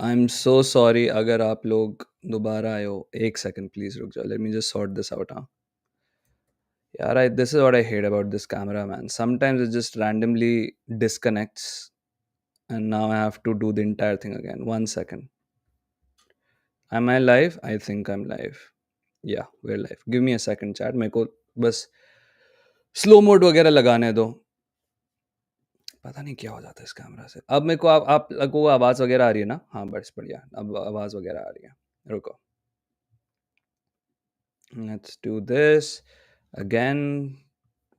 I am so sorry अगर आप लोग दोबारा आए हो। एक सेकंड प्लीज रुक जाओ, let me just sort this out. हाँ यार, I this is what I hate about this camera man, sometimes it just randomly disconnects and now I have to do the entire thing again. One second. Am I live? I think I'm live. Yeah, we're live. Give me a second, chat. मेरे को बस slow mode वगैरह लगाने दो। पता नहीं क्या हो जाता है इस कैमरा से। अब मेरे को आप लोगों को आवाज़ वगैरह आ रही है ना? हाँ बस बढ़िया, अब आवाज़ वगैरह आ रही है। रुको, लेट्स डू दिस अगेन।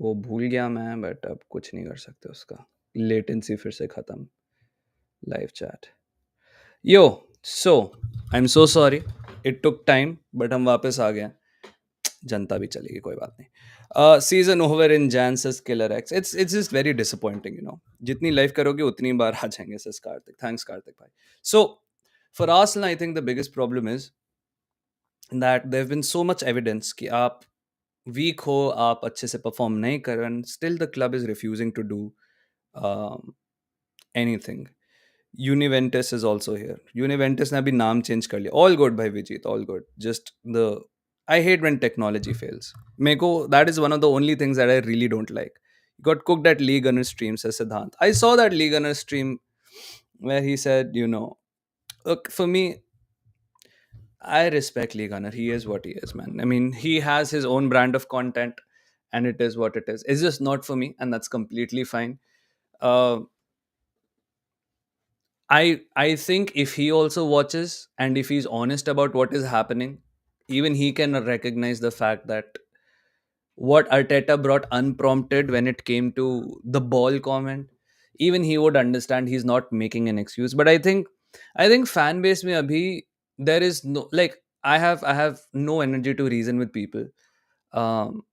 वो भूल गया मैं, बट अब कुछ नहीं कर सकते उसका। लेटेंसी फिर से ख़त्म। Live chat. Yo, so I am so sorry, it took time but हम वापस आ गए। जनता भी चलेगी, कोई बात नहीं। Season over in Jain sauce killer x. It's just very disappointing, जितनी लाइव करोगे उतनी बार आ जाएंगे सस कार्तिक। थैंक्स कार्तिक भाई। So for Arsenal I think the biggest problem is that there have been so much evidence कि आप वीक हो, आप अच्छे से परफॉर्म नहीं कर रहे, still the club is refusing to do anything. Univentus is also here. Univentus ने अभी नाम चेंज कर लिया। ऑल गुड भाई Vijit, all good. Just the I hate when technology fails. मेरे को that is one of the only things that I really don't like. Got cooked at Lee Gunner stream, says Siddhant. I saw that Lee Gunner stream where he said, look, for me, I respect Lee Gunner. He is what he is, man. I mean, he has his own brand of content and it is what it is. It's just not for me, and that's completely fine. Uh, I think if he also watches and if he's honest about what is happening, even he can recognize the fact that what Arteta brought unprompted when it came to the ball comment, even he would understand he's not making an excuse. But I think fan base mein abhi there is no, like, I have no energy to reason with people um,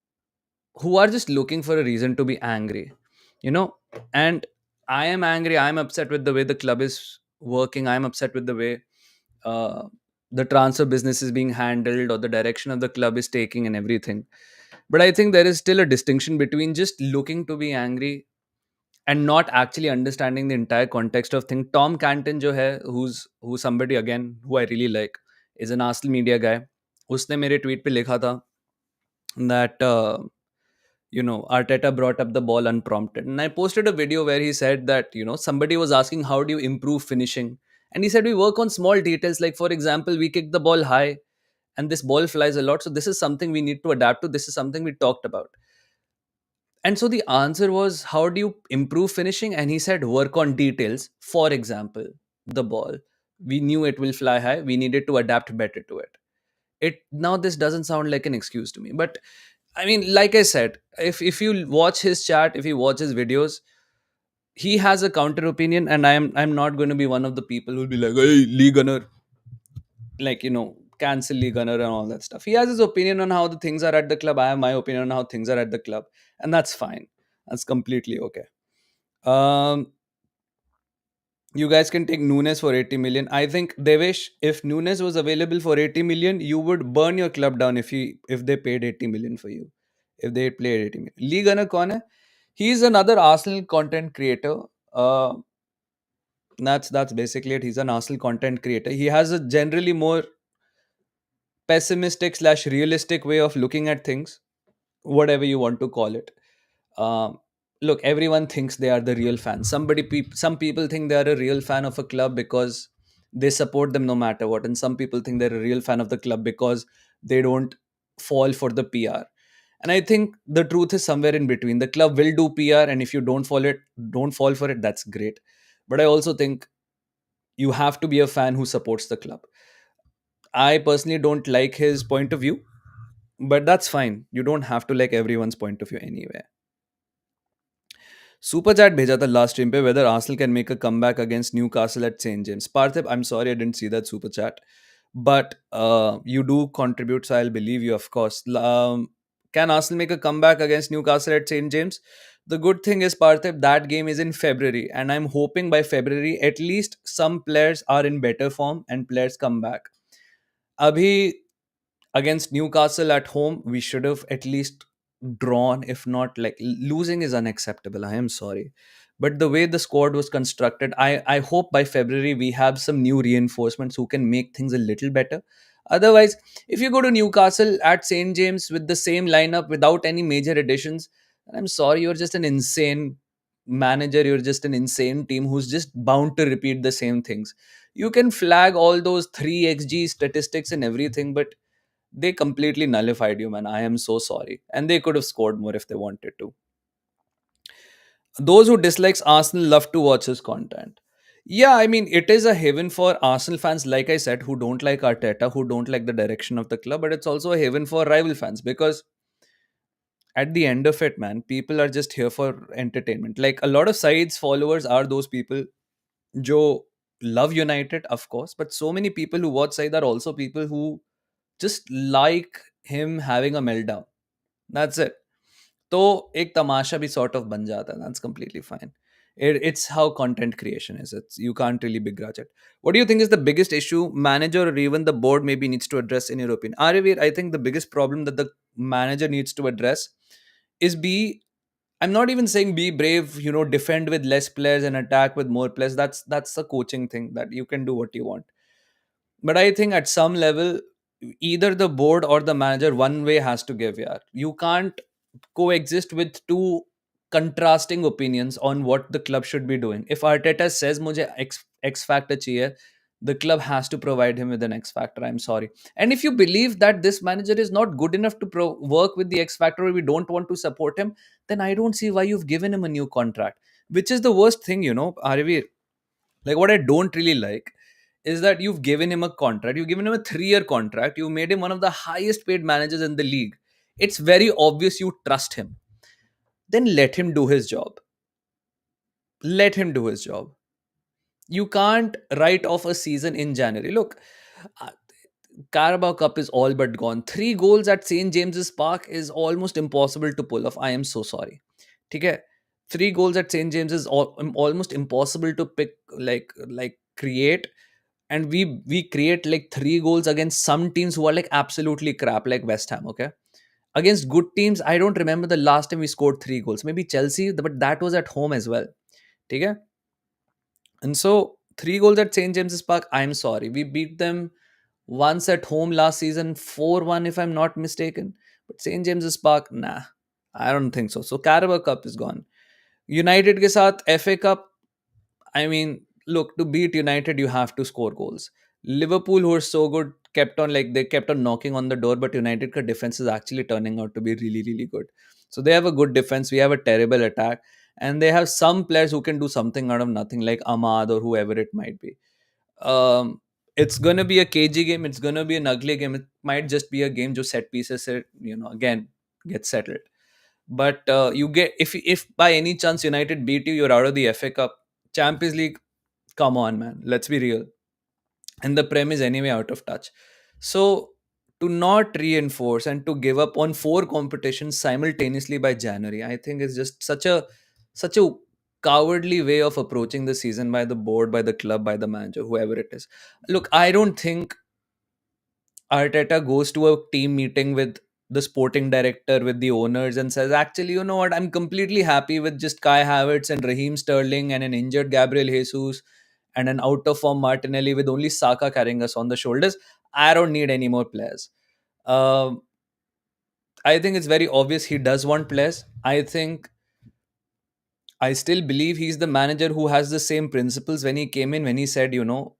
who are just looking for a reason to be angry, you know. And I am angry, I'm upset with the way the club is working, I'm upset with the way uh, the transfer business is being handled or the direction of the club is taking and everything. But I think there is still a distinction between just looking to be angry and not actually understanding the entire context of thing. Tom Canton jo hai, who's somebody again who I really like, is an Arsenal media guy. उसने मेरे tweet पे लिखा था that Arteta brought up the ball unprompted. And I posted a video where he said that, somebody was asking, how do you improve finishing? And he said, we work on small details. Like, for example, we kick the ball high and this ball flies a lot. So this is something we need to adapt to. This is something we talked about. And so the answer was, how do you improve finishing? And he said, work on details. For example, the ball. We knew it will fly high. We needed to adapt better to it. Now this doesn't sound like an excuse to me, but I mean, like I said, if you watch his chat, if you watch his videos, he has a counter opinion, and I'm not going to be one of the people who'll be like, hey, Lee Gunner, like, cancel Lee Gunner and all that stuff. He has his opinion on how the things are at the club. I have my opinion on how things are at the club, and that's fine. That's completely okay. Um, you guys can take Nunes for 80 million. I think, Devesh, if Nunes was available for 80 million, you would burn your club down if they paid 80 million for you. If they played 80 million. Lee Gunner kaun hai? He's another Arsenal content creator. Uh, that's basically it. He's an Arsenal content creator. He has a generally more pessimistic slash realistic way of looking at things, whatever you want to call it. um, Look, everyone thinks they are the real fan. Some people think they are a real fan of a club because they support them no matter what, and some people think they're a real fan of the club because they don't fall for the PR. And I think the truth is somewhere in between. The club will do PR, and if you don't fall for it, that's great. But I also think you have to be a fan who supports the club. I personally don't like his point of view, but that's fine. You don't have to like everyone's point of view anyway. Super chat भेजा था last stream पे, whether Arsenal can make a comeback against Newcastle at St James. Parthiv, I'm sorry I didn't see that super chat, but you do contribute, so I'll believe you, of course. Can Arsenal make a comeback against Newcastle at St James? The good thing is, Parthiv, that game is in February, and I'm hoping by February at least some players are in better form and players come back. Abhi, against Newcastle at home, we should have at least drawn. If not, like, losing is unacceptable. I am sorry, But the way the squad was constructed, I hope by February we have some new reinforcements who can make things a little better. Otherwise, if you go to Newcastle at St James with the same lineup without any major additions, I'm sorry, you're just an insane manager. You're just an insane team who's just bound to repeat the same things. You can flag all those 3xg statistics and everything, but they completely nullified you, man. I am so sorry. And they could have scored more if they wanted to. Those who dislikes Arsenal love to watch his content. Yeah, I mean, it is a haven for Arsenal fans, like I said, who don't like Arteta, who don't like the direction of the club, but it's also a haven for rival fans because at the end of it, man, people are just here for entertainment. Like a lot of sides followers are those people Joe love United, of course, but so many people who watch side are also people who just like him having a meltdown. That's it. तो एक तमाशा भी sort of बन जाता है. That's completely fine. It's how content creation is. It's you can't really begrudge it. What do you think is the biggest issue manager or even the board maybe needs to address in your opinion? Arivir, I think the biggest problem that the manager needs to address is be. I'm not even saying be brave. Defend with less players and attack with more players. That's a coaching thing that you can do what you want. But I think at some level, either the board or the manager, one way has to give. Yeah, you can't coexist with two contrasting opinions on what the club should be doing. If Arteta says मुझे X factor चाहिए, the club has to provide him with an X factor. I'm sorry. And if you believe that this manager is not good enough to work with the X factor, or we don't want to support him, then I don't see why you've given him a new contract. Which is the worst thing, Arivir. Like what I don't really like is that you've given him a contract. You've given him a 3-year contract. You made him one of the highest paid managers in the league. It's very obvious you trust him. Then let him do his job. Let him do his job. You can't write off a season in January. Look, uh, Carabao Cup is all but gone. 3 goals at St. James's Park is almost impossible to pull off. I am so sorry. Okay, 3 goals at St. James is almost impossible to pick, like create. And we create like 3 goals against some teams who are like absolutely crap, like West Ham. Okay, against good teams, I don't remember the last time we scored 3 goals. Maybe Chelsea, but that was at home as well. Okay, and so 3 goals at St James's Park. I'm sorry, we beat them once at home last season, 4-1 if I'm not mistaken. But St James's Park, nah, I don't think so. So Carabao Cup is gone. United के साथ FA Cup, I mean, look, to beat United, you have to score goals. Liverpool, who are so good, they kept on knocking on the door, but United ka defense is actually turning out to be really, really good. So they have a good defense. We have a terrible attack, and they have some players who can do something out of nothing, like Ahmad or whoever it might be. It's gonna be a cagey game. It's gonna be an ugly game. It might just be a game just set pieces. Again, get settled. But you get if by any chance United beat you, you're out of the FA Cup. Champions League, come on, man. Let's be real. And the Prem is anyway out of touch. So to not reinforce and to give up on 4 competitions simultaneously by January, I think is just such a cowardly way of approaching the season by the board, by the club, by the manager, whoever it is. Look, I don't think Arteta goes to a team meeting with the sporting director, with the owners, and says, actually, you know what, I'm completely happy with just Kai Havertz and Raheem Sterling and an injured Gabriel Jesus and an out of form Martinelli with only Saka carrying us on the shoulders. I don't need any more players. Um, I think it's very obvious he does want players. I still believe he's the manager who has the same principles when he came in, when he said, the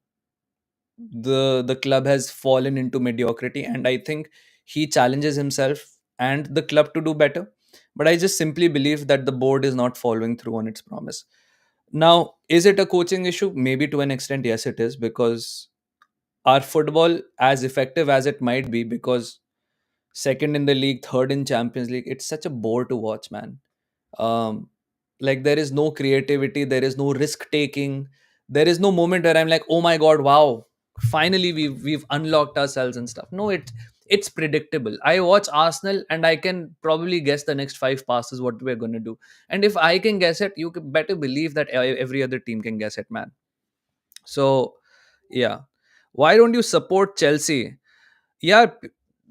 club has fallen into mediocrity, and I think he challenges himself and the club to do better. But I just simply believe that the board is not following through on its promise. Now, is it a coaching issue? Maybe to an extent, yes, it is, because our football, as effective as it might be, because second in the league, third in Champions League, it's such a bore to watch, man. um like there is no creativity, there is no risk taking, there is no moment where I'm like, oh my god, wow, finally we've unlocked ourselves and stuff. No, it's predictable. I watch Arsenal and I can probably guess the next 5 passes what we're going to do. And if I can guess it, you can better believe that every other team can guess it, man. So yeah, why don't you support Chelsea? Yeah,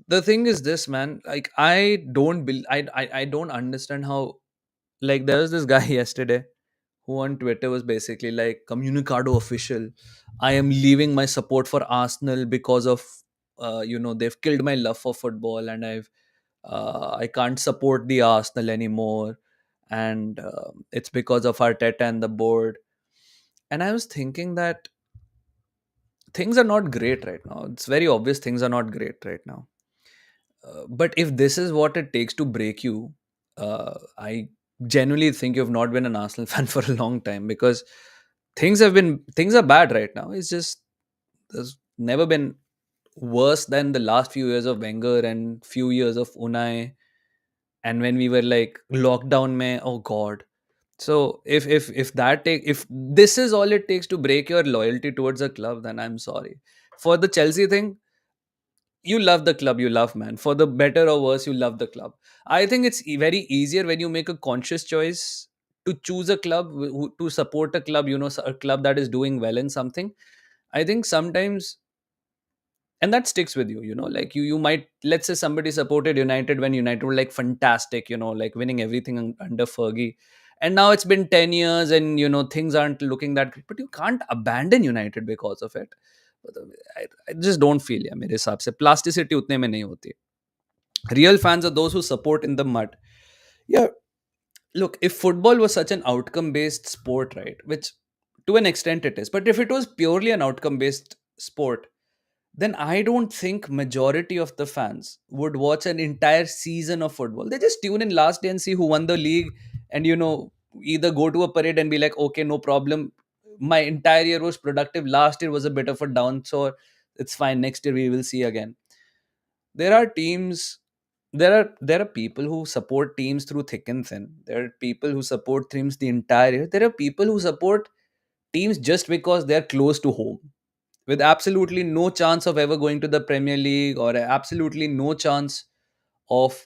the thing is this, man, like I don't understand how, like there was this guy yesterday who on Twitter was basically like, "Communicado official, I am leaving my support for Arsenal because of they've killed my love for football, and I can't support the Arsenal anymore, and it's because of Arteta and the board." And I was thinking that things are not great right now. It's very obvious things are not great right now. But if this is what it takes to break you, I genuinely think you've not been an Arsenal fan for a long time, because things are bad right now. It's just there's never been worse than the last few years of Wenger and few years of Unai, and when we were like lockdown mein, oh god. So if this is all it takes to break your loyalty towards a club, then I'm sorry. For the Chelsea thing, you love the club you love, man. For the better or worse, you love the club. I think it's very easier when you make a conscious choice to choose a club, to support a club, a club that is doing well in something. I think sometimes, and that sticks with you, like you might, let's say somebody supported United when United were like fantastic, like winning everything under Fergie, and now it's been 10 years and things aren't looking that great, but you can't abandon United because of it. But, I just don't feel, yeah, मेरे हिसाब से plasticity उतने में नहीं होती. Real fans are those who support in the mud. Yeah, look, if football was such an outcome based sport, right, which to an extent it is, but if it was purely an outcome based sport, then I don't think majority of the fans would watch an entire season of football. They just tune in last day and see who won the league, and either go to a parade and be like, okay, no problem. My entire year was productive. Last year was a bit of a down, so it's fine. Next year we will see again. There are teams. There are people who support teams through thick and thin. There are people who support teams the entire year. There are people who support teams just because they're close to home, with absolutely no chance of ever going to the Premier League, or absolutely no chance of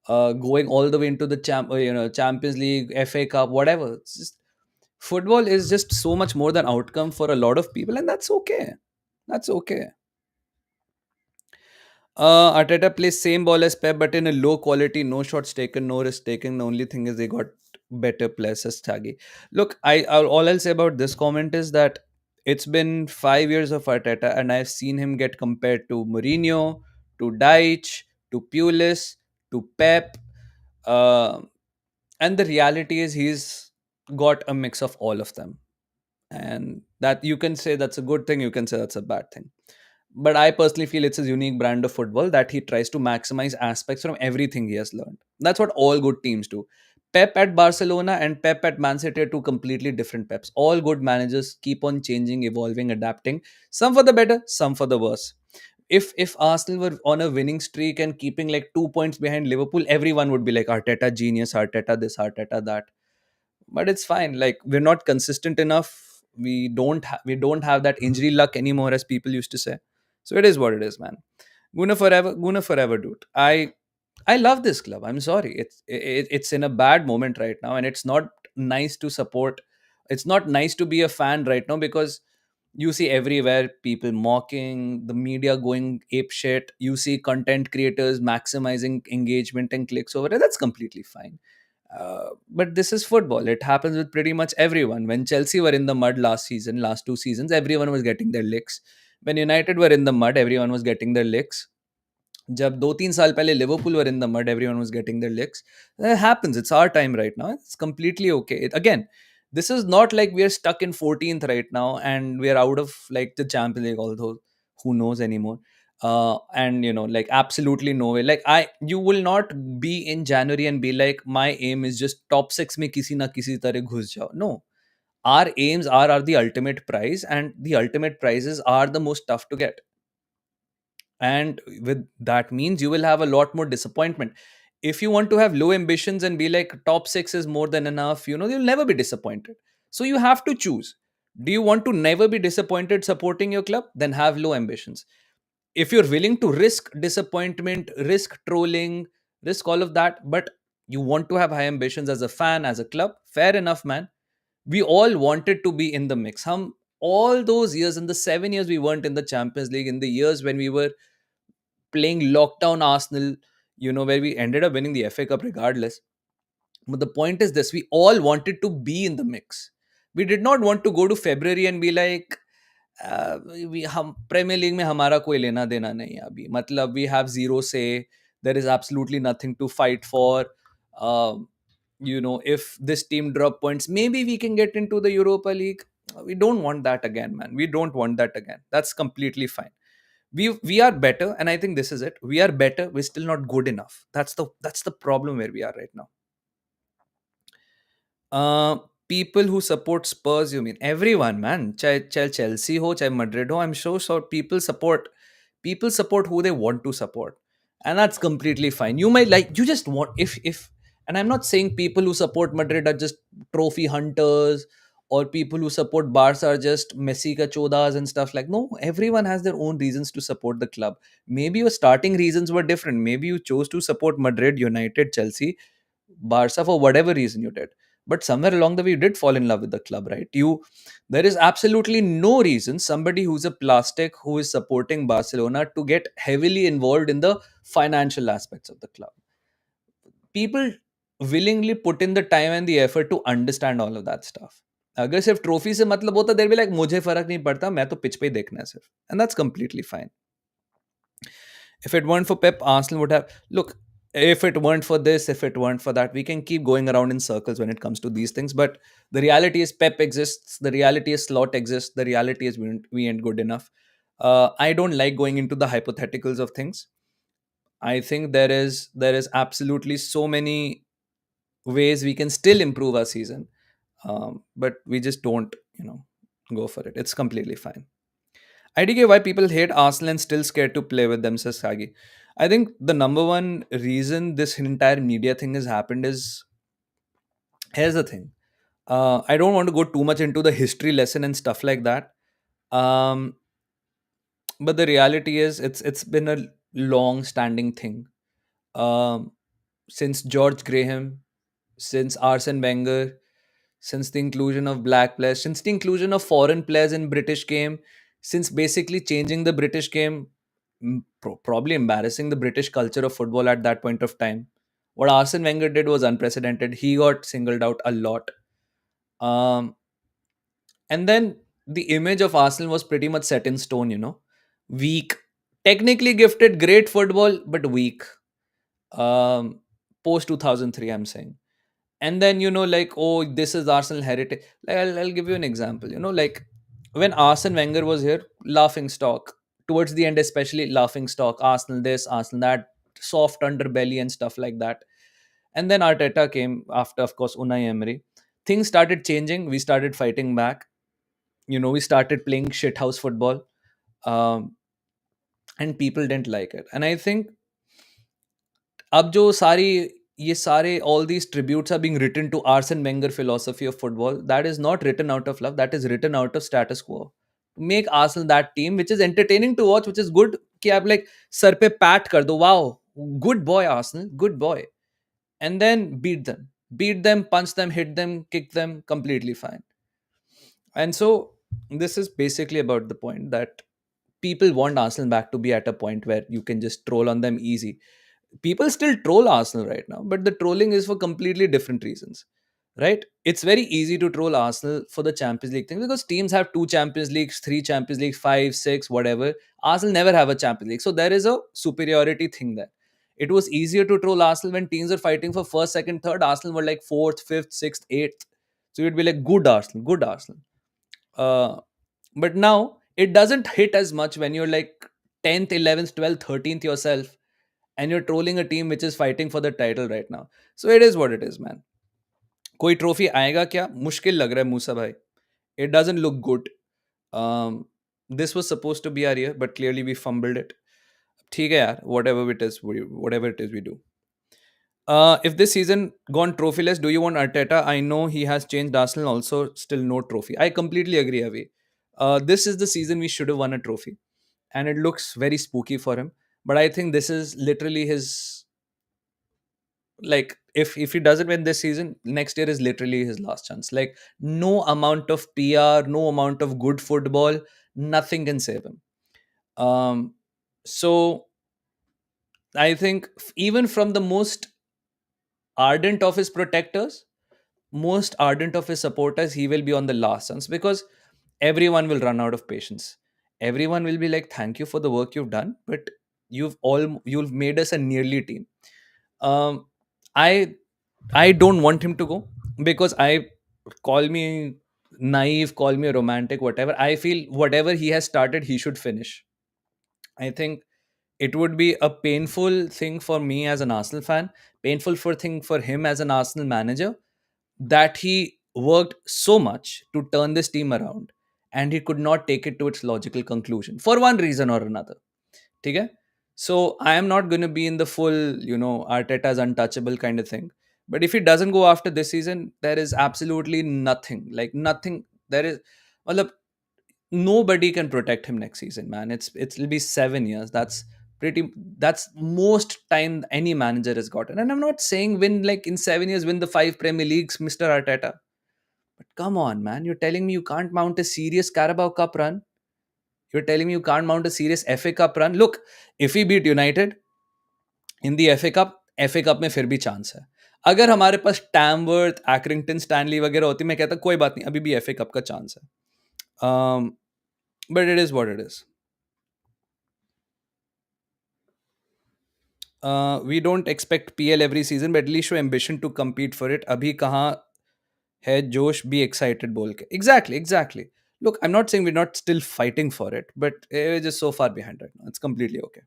going all the way into the Champions League, FA Cup, whatever. It's just, football is just so much more than outcome for a lot of people, and that's okay. That's okay. Arteta plays same ball as Pep, but in a low quality, no shots taken, no risk taken. The only thing is they got better players as Taggy. Look, all I'll say about this comment is that it's been 5 years of Arteta, and I've seen him get compared to Mourinho, to Deitch, to Pulis, to Pep, uh, and the reality is he's got a mix of all of them, and that you can say that's a good thing, you can say that's a bad thing. But I personally feel it's a unique brand of football that he tries to maximize aspects from everything he has learned. That's what all good teams do. Pep at Barcelona and Pep at Man City are two completely different Peps. All good managers keep on changing, evolving, adapting, some for the better, some for the worse. If Arsenal were on a winning streak and keeping like 2 points behind Liverpool, everyone would be like, Arteta genius, Arteta this, Arteta that. But it's fine. Like, we're not consistent enough. We don't have that injury luck anymore, as people used to say. So it is what it is, man. Gonna forever, dude. I love this club. I'm sorry. It's in a bad moment right now, and it's not nice to support. It's not nice to be a fan right now, because you see everywhere people mocking, the media going ape shit. You see content creators maximizing engagement and clicks over it. That's completely fine. But this is football. It happens with pretty much everyone. When Chelsea were in the mud last season, last 2 seasons, everyone was getting their licks. When United were in the mud, everyone was getting their licks. जब 2-3 साल पहले Liverpool were in the mud, everyone was getting their licks. That happens. It's our time right now. It's completely okay. Again, this is not like we are stuck in 14th right now and we are out of like the Champions League, although who knows anymore. And like absolutely no way. Like you will not be in January and be like, my aim is just top six में किसी ना किसी तरह घुस जाओ. No, our aims are the ultimate prize, and the ultimate prizes are the most tough to get, and with that means you will have a lot more disappointment. If you want to have low ambitions and be like top 6 is more than enough, you'll never be disappointed. So you have to choose. Do you want to never be disappointed supporting your club? Then have low ambitions. If you're willing to risk disappointment, risk trolling, risk all of that, but you want to have high ambitions as a fan, as a club, fair enough, man. We all wanted to be in the mix. All those years, in the 7 years we weren't in the Champions League, in the years when we were playing lockdown Arsenal, where we ended up winning the FA Cup regardless. But the point is this: we all wanted to be in the mix. We did not want to go to February and be like, we हम premiere league में हमारा कोई लेना देना नहीं है अभी, मतलब we have zero say, there is absolutely nothing to fight for. If this team drop points, maybe we can get into the Europa League. We don't want that again, man. We don't want that again. That's completely fine. We are better, and I think this is it. We are better, we're still not good enough. That's the problem where we are right now. uh People who support Spurs, you mean everyone, man? Chahe Chelsea ho, chahe Madrid ho, I'm sure people support who they want to support, and that's completely fine. You might like, you just want, if and I'm not saying people who support Madrid are just trophy hunters, or people who support Barca are just Messi ka chodas and stuff. Like, no, everyone has their own reasons to support the club. Maybe your starting reasons were different. Maybe you chose to support Madrid, United, Chelsea, Barca for whatever reason you did. But somewhere along the way, you did fall in love with the club, right? There is absolutely no reason somebody who's a plastic who is supporting Barcelona to get heavily involved in the financial aspects of the club. People willingly put in the time and the effort to understand all of that stuff. अगर सिर्फ trophy से मतलब होता, they'll be like, मुझे फर्क नहीं पड़ता, मैं तो पिच पे ही देखना है सिर्फ. And that's completely fine. If it weren't for Pep, Arsenal would have, look. If it weren't for this, if it weren't for that, we can keep going around in circles when it comes to these things. But the reality is, Pep exists. The reality is, Slot exists. The reality is, we ain't good enough. I don't like going into the hypotheticals of things. I think there is absolutely so many ways we can still improve our season, but we just don't, go for it. It's completely fine. IDK, why people hate Arsenal and still scared to play with them, says Sagi. I think the number one reason this entire media thing has happened is, here's the thing. I don't want to go too much into the history lesson and stuff like that. Um, but the reality is, it's been a long standing thing. Um, since George Graham, since Arsene Wenger, since the inclusion of black players, since the inclusion of foreign players in British game, since basically changing the British game, probably embarrassing the British culture of football at that point of time. What Arsene Wenger did was unprecedented. He got singled out a lot. Um, and then the image of Arsenal was pretty much set in stone. Weak. Technically gifted, great football, but weak. Post 2003, I'm saying. And then, like, oh, this is Arsenal heritage. Like, I'll give you an example. Like, when Arsene Wenger was here, laughing stock. Towards the end, especially, laughing stock. Arsenal this, Arsenal that, soft underbelly and stuff like that. And then Arteta came after, of course, Unai Emery. Things started changing. We started fighting back. We started playing shithouse football. Um, and people didn't like it. And I think अब जो सारी ये सारे all these tributes are being written to Arsene Wenger philosophy of football, that is not written out of love, that is written out of status quo. To make Arsenal that team which is entertaining to watch, which is good, कि आप like sir पे pat कर दो, wow, good boy Arsenal, good boy, and then beat them, punch them, hit them, kick them, completely fine. And so this is basically about the point that people want Arsenal back to be at a point where you can just troll on them easy. People still troll Arsenal right now, but the trolling is for completely different reasons, right? It's very easy to troll Arsenal for the Champions League thing because teams have two Champions Leagues, three Champions Leagues, five, six, whatever. Arsenal never have a Champions League, so there is a superiority thing there. It was easier to troll Arsenal when teams are fighting for first, second, third. Arsenal were like fourth, fifth, sixth, eighth. So you'd be like, good Arsenal, good Arsenal. Uh, but now it doesn't hit as much when you're like 10th, 11th, 12th, 13th yourself and you're trolling a team which is fighting for the title right now. So it is what it is, man. कोई trophy आएगा क्या? मुश्किल लग रहा है मूसा भाई. It doesn't look good. Um, this was supposed to be our year, but clearly we fumbled it. ठीक है यार, whatever it is we do. If this season gone trophyless, do you want Arteta? I know he has changed Arsenal, also still no trophy. I completely agree, Avi. This is the season we should have won a trophy, and it looks very spooky for him. But I think this is literally his, like, if he doesn't win this season, next year is literally his last chance. Like, no amount of PR, no amount of good football, nothing can save him. So I think even from the most ardent of his protectors, most ardent of his supporters, he will be on the last chance, because everyone will run out of patience. Everyone will be like, "Thank you for the work you've done, but you've made us a nearly team." Um, I I don't want him to go, because I call me naive, call me romantic, whatever. I feel whatever he has started, he should finish. I think it would be a painful thing for me as an Arsenal fan, painful for thing for him as an Arsenal manager, that he worked so much to turn this team around and he could not take it to its logical conclusion for one reason or another. Okay? So I am not going to be in the full, Arteta's untouchable kind of thing. But if he doesn't go after this season, there is absolutely nothing, like nothing. There is, well, nobody can protect him next season, man. It'll be 7 years. That's most time any manager has gotten. And I'm not saying win, like in 7 years win the five Premier Leagues, Mr. Arteta. But come on, man. You're telling me you can't mount a serious Carabao Cup run? You're telling me you can't mount a serious FA Cup run? Look, if we beat United in the F A cup में फिर भी chance है. अगर हमारे पास Tamworth, एक्रिंगटन, Stanley वगैरह होती, मैं कहता कोई बात नहीं, अभी भी एफ ए कप का चांस है. But it is what it is. We don't expect PL every season, but at least show ambition to compete for it. अभी कहाँ है जोश, बी एक्साइटेड बोल के. Exactly, exactly. Look, I'm not saying we're not still fighting for it, but we're just so far behind right now. It's completely okay.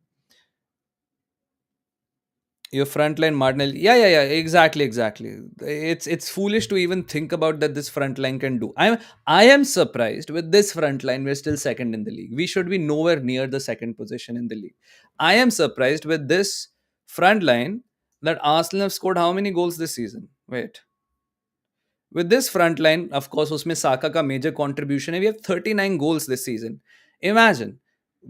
Your frontline Martinelli. Yeah. Exactly, exactly. It's foolish to even think about that this frontline can do. I am surprised with this frontline. We're still second in the league. We should be nowhere near the second position in the league. I am surprised with this frontline that Arsenal have scored how many goals this season? Wait. With this front line, of course, usme Saka ka major contribution hai. We have 39 goals this season. Imagine.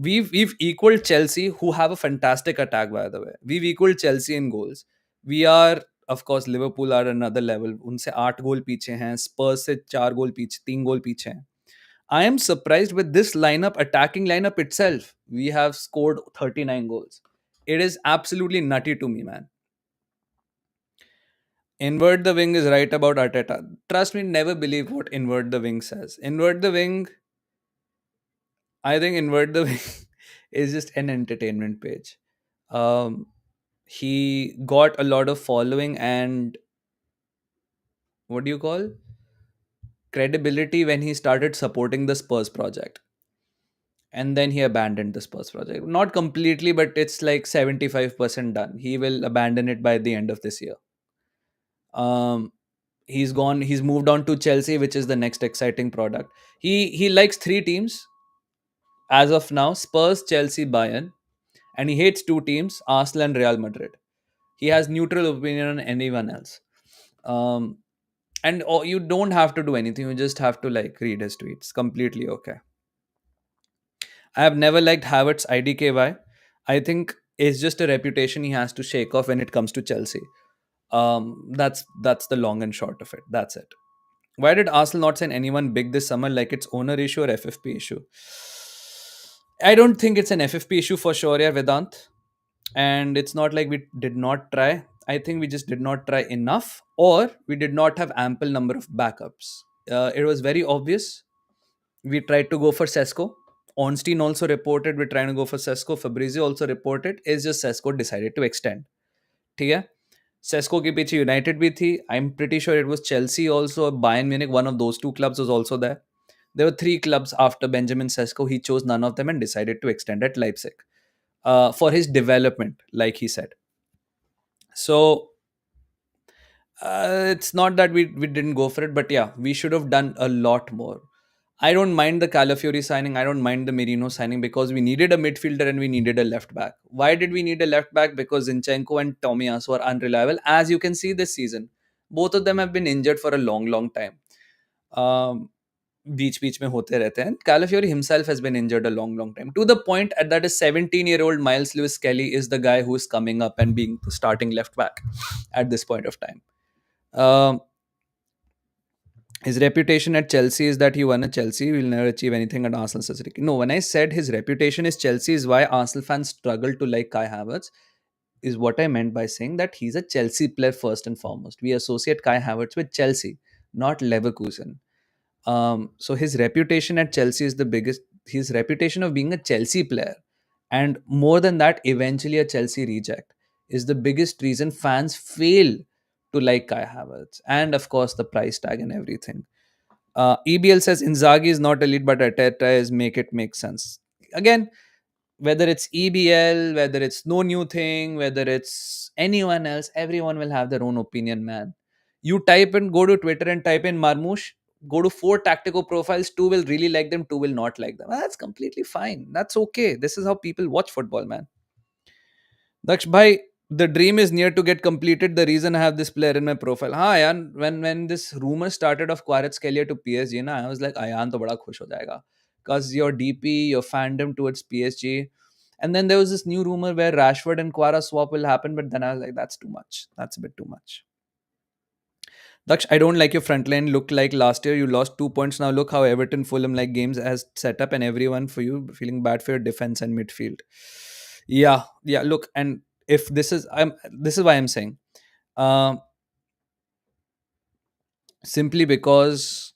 We've equaled Chelsea, who have a fantastic attack, by the way. We've equaled Chelsea in goals. We are, of course, Liverpool are another level. उनसे 8 गोल पीछे हैं. Spurs से 4 गोल पीछे, 3 गोल पीछे हैं. I am surprised with this lineup, attacking lineup itself. We have scored 39 goals. It is absolutely nutty to me, man. Invert the wing is right about Arteta. Trust me, never believe what invert the wing says. Invert the wing, I think invert the wing is just an entertainment page. Um, he got a lot of following and what do you call credibility when he started supporting the Spurs project. And then he abandoned the Spurs project. Not completely, but it's like 75% done. He will abandon it by the end of this year. Um, he's moved on to Chelsea, which is the next exciting product. He likes three teams as of now: Spurs, Chelsea, Bayern. And he hates two teams: Arsenal and Real Madrid. He has neutral opinion on anyone else. um and you don't have to do anything, you just have to like read his tweets. Completely okay. I have never liked Havertz IDKY. I think it's just a reputation he has to shake off when it comes to Chelsea. That's the long and short of it. That's it. Why did Arsenal not sign anyone big this summer, like it's owner issue or FFP issue? I don't think it's an FFP issue for sure, yeah, Vedant. And it's not like we did not try. I think we just did not try enough, or we did not have ample number of backups. It was very obvious. We tried to go for Sesko. Ornstein also reported we're trying to go for Sesko. Fabrizio also reported. It's just Sesko decided to extend. ठीक है. Sesko के पीछे United भी थी. I am pretty sure it was Chelsea also, Bayern Munich, one of those two clubs was also there. There were three clubs after Benjamin Sesko. He chose none of them and decided to extend at Leipzig for his development, like he said. So it's not that we didn't go for it, but yeah, we should have done a lot more. I don't mind the Calafiori signing. I don't mind the Merino signing because we needed a midfielder and we needed a left back. Why did we need a left back? Because Zinchenko and Tomiyasu are unreliable. As you can see this season, both of them have been injured for a long, long time. बीच बीच में होते रहते हैं. Calafiori himself has been injured a long, long time. To the point that a 17-year-old Miles Lewis Kelly is the guy who is coming up and being the starting left back at this point of time. His reputation at Chelsea is that he won at Chelsea. He will never achieve anything at Arsenal. No, when I said his reputation is Chelsea is why Arsenal fans struggle to like Kai Havertz. is what I meant by saying that he's a Chelsea player first and foremost. We associate Kai Havertz with Chelsea, not Leverkusen. So his reputation at Chelsea is the biggest. His reputation of being a Chelsea player, and more than that, eventually a Chelsea reject, is the biggest reason fans fail to like Kai Havertz. And of course, the price tag and everything. EBL says Inzaghi is not elite, but Arteta is make it make sense. Again, whether it's EBL, whether it's no new thing, whether it's anyone else, everyone will have their own opinion, man. You type in, go to Twitter and type in Marmoush, go to four tactical profiles, two will really like them, two will not like them. That's completely fine. That's okay. This is how people watch football, man. Daksh bhai, the dream is near to get completed. The reason I have this player in my profile. हाँ यार, when this rumor started of Kvaratskhelia to PSG, na, I was like, Ayan to bada khush ho jayega. Because your DP, your fandom towards PSG. And then there was this new rumor where Rashford and Kvara swap will happen, but then I was like, that's too much. That's a bit too much. Daksh, I don't like your front line. Look like last year you lost 2 points. Now look how Everton, Fulham like games has set up, and everyone for you feeling bad for your defense and midfield. Yeah. Look, and if this is why I'm saying, um, simply because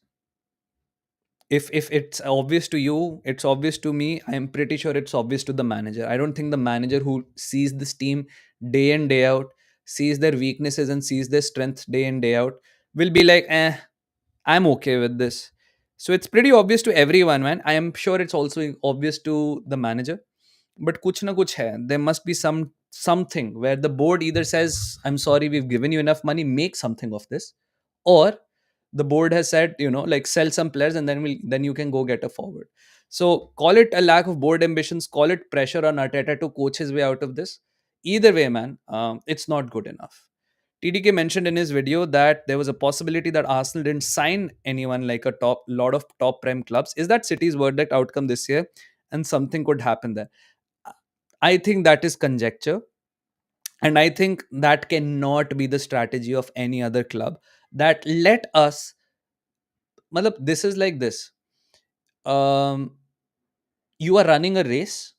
if it's obvious to you, it's obvious to me. I'm pretty sure it's obvious to the manager. I don't think the manager who sees this team day in day out, sees their weaknesses and sees their strengths day in day out, will be like, I'm okay with this. So it's pretty obvious to everyone, man. I am sure it's also obvious to the manager. But kuch na kuch hai. There must be something where the board either says, I'm sorry, we've given you enough money, make something of this. Or the board has said, like sell some players and then you can go get a forward. So call it a lack of board ambitions, call it pressure on Arteta to coach his way out of this. Either way, man, it's not good enough. TDK mentioned in his video that there was a possibility that Arsenal didn't sign anyone like a lot of top prem clubs. Is that City's verdict outcome this year? And something could happen there. I think that is conjecture. And I think that cannot be the strategy of any other club. That let us, matlab, this is like this. Um, you are running a race.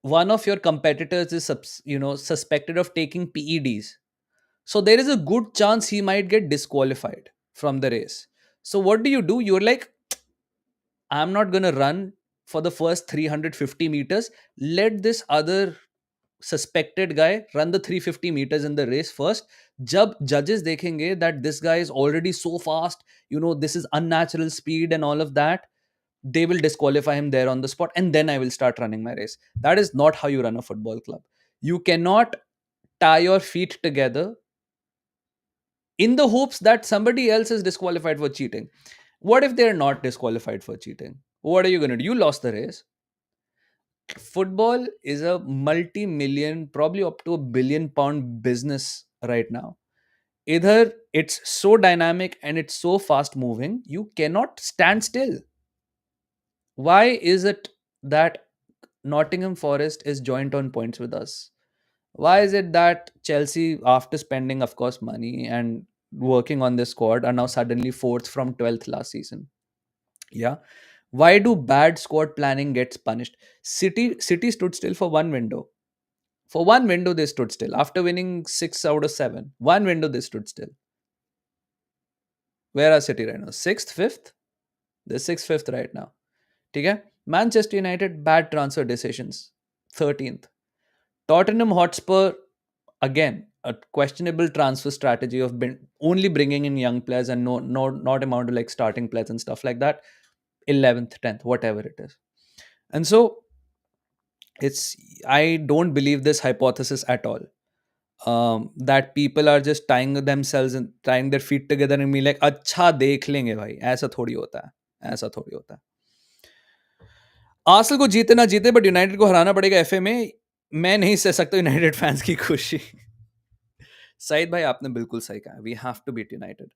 One of your competitors is, suspected of taking PEDs. So there is a good chance he might get disqualified from the race. So what do? You're like, I'm not going to run for the first 350 meters. Let this other suspected guy run the 350 meters in the race first. Jab judges dekhenge that this guy is already so fast, this is unnatural speed and all of that, they will disqualify him there on the spot, and then I will start running my race. That is not how you run a football club. You cannot tie your feet together in the hopes that somebody else is disqualified for cheating. What if they're not disqualified for cheating? What are you going to do? You lost the race. Football is a multi-million, probably up to £1 billion business right now. Either it's so dynamic and it's so fast moving, you cannot stand still. Why is it that Nottingham Forest is joint on points with us? Why is it that Chelsea, after spending, of course, money and working on this squad, are now suddenly fourth from 12th last season? Yeah. Why do bad squad planning gets punished? City stood still for one window. For one window, they stood still. After winning 6 out of 7, one window they stood still. Where are City right now? Sixth, fifth? They're sixth, fifth right now. Okay? Manchester United, bad transfer decisions. 13th. Tottenham Hotspur, again, a questionable transfer strategy of only bringing in young players and not amount of like starting players and stuff like that. 11th, 10th, whatever it is. And so it's, I don't believe this hypothesis at all. That people are just tying themselves and tying their feet together and be like, अच्छा देख लेंगे भाई, ऐसा थोड़ी होता है, ऐसा थोड़ी होता है. आर्सेनल को जीते ना जीते बट यूनाइटेड को हराना पड़ेगा एफए में. मैं नहीं सह सकता यूनाइटेड फैंस की खुशी. सईद भाई आपने बिल्कुल सही कहा. We have to beat United.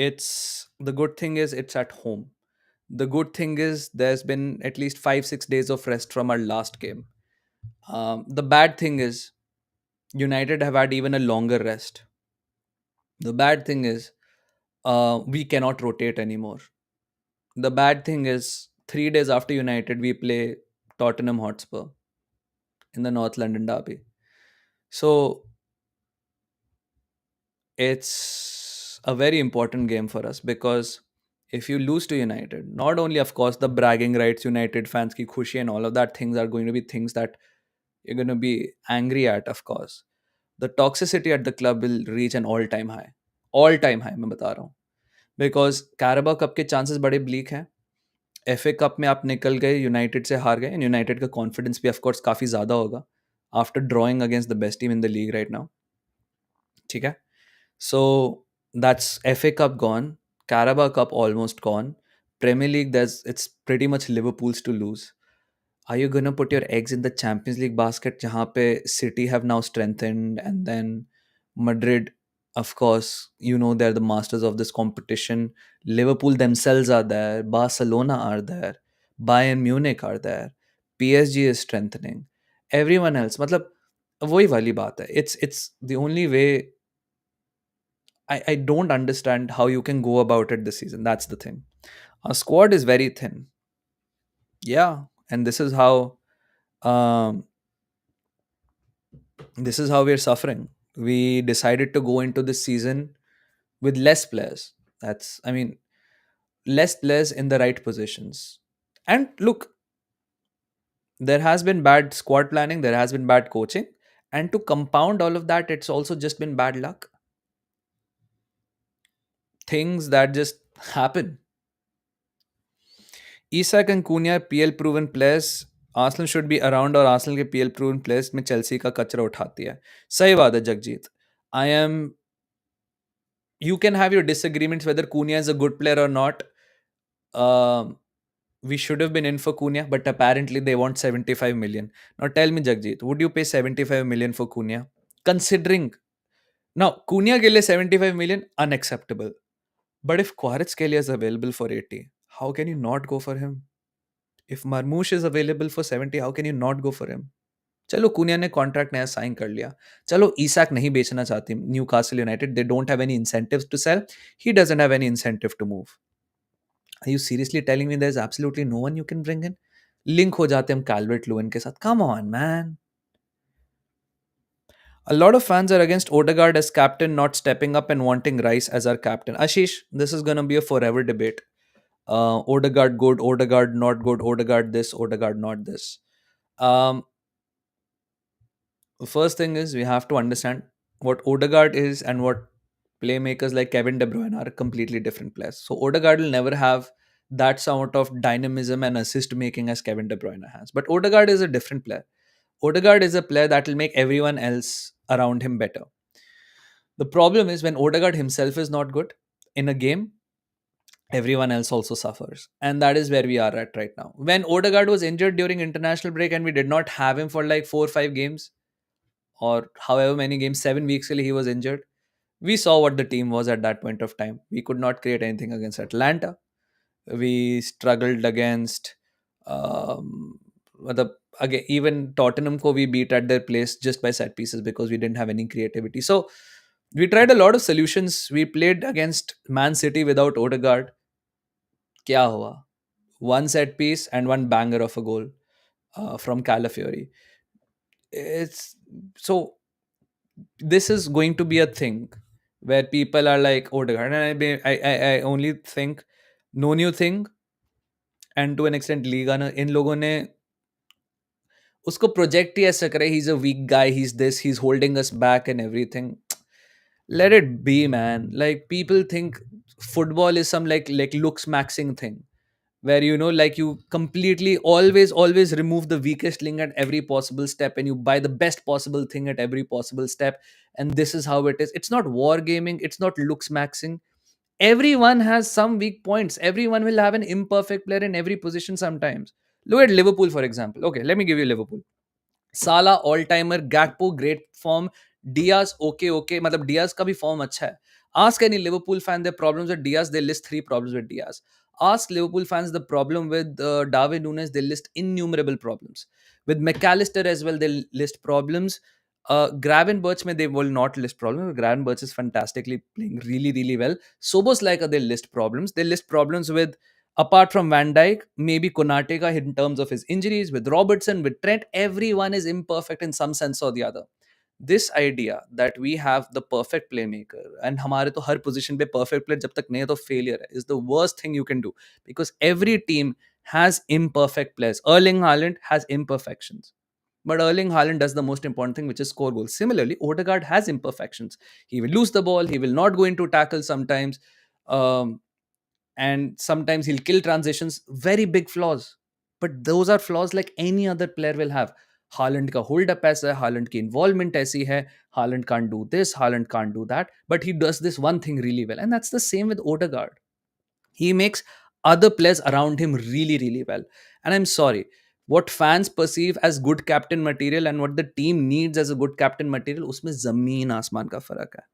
It's the good thing is it's at home. The good thing is there's been at least 5-6 days of rest from our last game. The bad thing is United have had even a longer rest. The bad thing is we cannot rotate anymore. The bad thing is 3 days after United we play Tottenham Hotspur. in the North London derby. So it's a very important game for us because if you lose to United, not only of course the bragging rights, United fans ki khushi and all of that things are going to be things that you're going to be angry at, of course. The toxicity at the club will reach an all time high, मैं बता रहा हूँ. Because Carabao Cup के chances बड़े bleak हैं. FA Cup में आप निकल गए, यूनाइटेड से हार गए, एंड यूनाइटेड का कॉन्फिडेंस भी ऑफ कोर्स काफ़ी ज़्यादा होगा after drawing against the best team in the league right now. ठीक है. So that's FA Cup gone, Carabao Cup almost gone. Premier League, it's pretty much Liverpool's to lose. Are you gonna put your eggs in the Champions League basket, जहाँ पे City have now strengthened, and then Madrid, of course, they're the masters of this competition. Liverpool themselves are there. Barcelona are there. Bayern Munich are there. PSG is strengthening. Everyone else, मतलब वही वाली बात है. It's the only way. I don't understand how you can go about it this season. That's the thing. Our squad is very thin. Yeah, and um, this is how we're suffering. We decided to go into this season with less players. I mean, less players in the right positions. And look, there has been bad squad planning, there has been bad coaching, and to compound all of that, it's also just been bad luck. Things that just happen. Isak and Cunha are PL proven players. Arsenal should be around, और Arsenal के PL proven players में Chelsea का कचरा उठाती है. सही बात है Jagjit. I am You can have your disagreements whether Cunha is a good player or not. We should have been in for Cunha, but apparently they want 75 million. Now tell me, Jagjit, would you pay 75 million for Cunha? Considering now Cunha ke liye 75 million unacceptable. But if Kvaratskhelia is available for 80, how can you not go for him? If Marmoush is available for 70, how can you not go for him? चलो कुनिया ने contract नया sign कर लिया. चलो ईसाक नहीं बेचना चाहती Newcastle United. They don't have any incentives to sell. He doesn't have any incentive to move. Are you seriously telling me there is absolutely no one you can bring in? Link हो जाते हम Calvert Lewin के साथ. Come on man. A lot of fans are against Odegaard as captain, not stepping up and wanting Rice as our captain. Ashish, this is going to be a forever debate. Odegaard good, Odegaard not good, Odegaard this, Odegaard not this. Um, the first thing is we have to understand what Odegaard is and what playmakers like Kevin De Bruyne are completely different players. So Odegaard will never have that sort of dynamism and assist making as Kevin De Bruyne has. But Odegaard is a different player. Odegaard is a player that will make everyone else around him better. The problem is when Odegaard himself is not good in a game, everyone else also suffers. And that is where we are at right now. When Odegaard was injured during international break and we did not have him for like 4 or 5 games, or however many games, 7 weeks till he was injured, we saw what the team was at that point of time. We could not create anything against Atlanta. We struggled against the again, even Tottenham ko we beat at their place just by set pieces because we didn't have any creativity. So we tried a lot of solutions. We played against Man City without Odegaard. Kya hua? One set piece and one banger of a goal from Calafiori. It's so this is going to be a thing where people are like Odegaard, and I only think no new thing, and to an extent Liga ना इन लोगों ने उसको project ही ऐसा करे, he's a weak guy, he's this, he's holding us back and everything. Let it be, man. Like people think football is some like looks maxing thing where like you completely always remove the weakest link at every possible step and you buy the best possible thing at every possible step, and this is how it is. It's not wargaming, it's not looks maxing. Everyone has some weak points. Everyone will have an imperfect player in every position sometimes. Look at Liverpool, for example. Okay, let me give you Liverpool. Salah all timer, Gakpo great form, Diaz okay, मतलब Diaz का भी form अच्छा है. Ask any Liverpool fan their problems with Diaz, they list 3 problems with Diaz. Ask Liverpool fans the problem with Darwin Nunes, they list innumerable problems. With McAllister as well, they list problems. Gravenberch they will not list problems. Gravenberch is fantastically playing really, really well. Sobos like they list problems. They list problems with Apart from Van Dijk, maybe Konate in terms of his injuries, with Robertson, with Trent, everyone is imperfect in some sense or the other. This idea that we have the perfect playmaker and हमारे तो हर position पे perfect player जब तक नहीं है तो failure है, is the worst thing you can do, because every team has imperfect players. Erling Haaland has imperfections. But Erling Haaland does the most important thing, which is score goals. Similarly, Odegaard has imperfections. He will lose the ball. He will not go into tackle sometimes. Um, and sometimes he'll kill transitions. Very big flaws. But those are flaws like any other player will have. Haaland का hold up ऐसा है, Haaland की involvement ऐसी है, Haaland can't do this, Haaland can't do that, but he does this one thing really well, and that's the same with Odegaard. He makes other players around him really, really well. And I'm sorry, what fans perceive as good captain material and what the team needs as a good captain material, उसमें जमीन आसमान का फर्क है.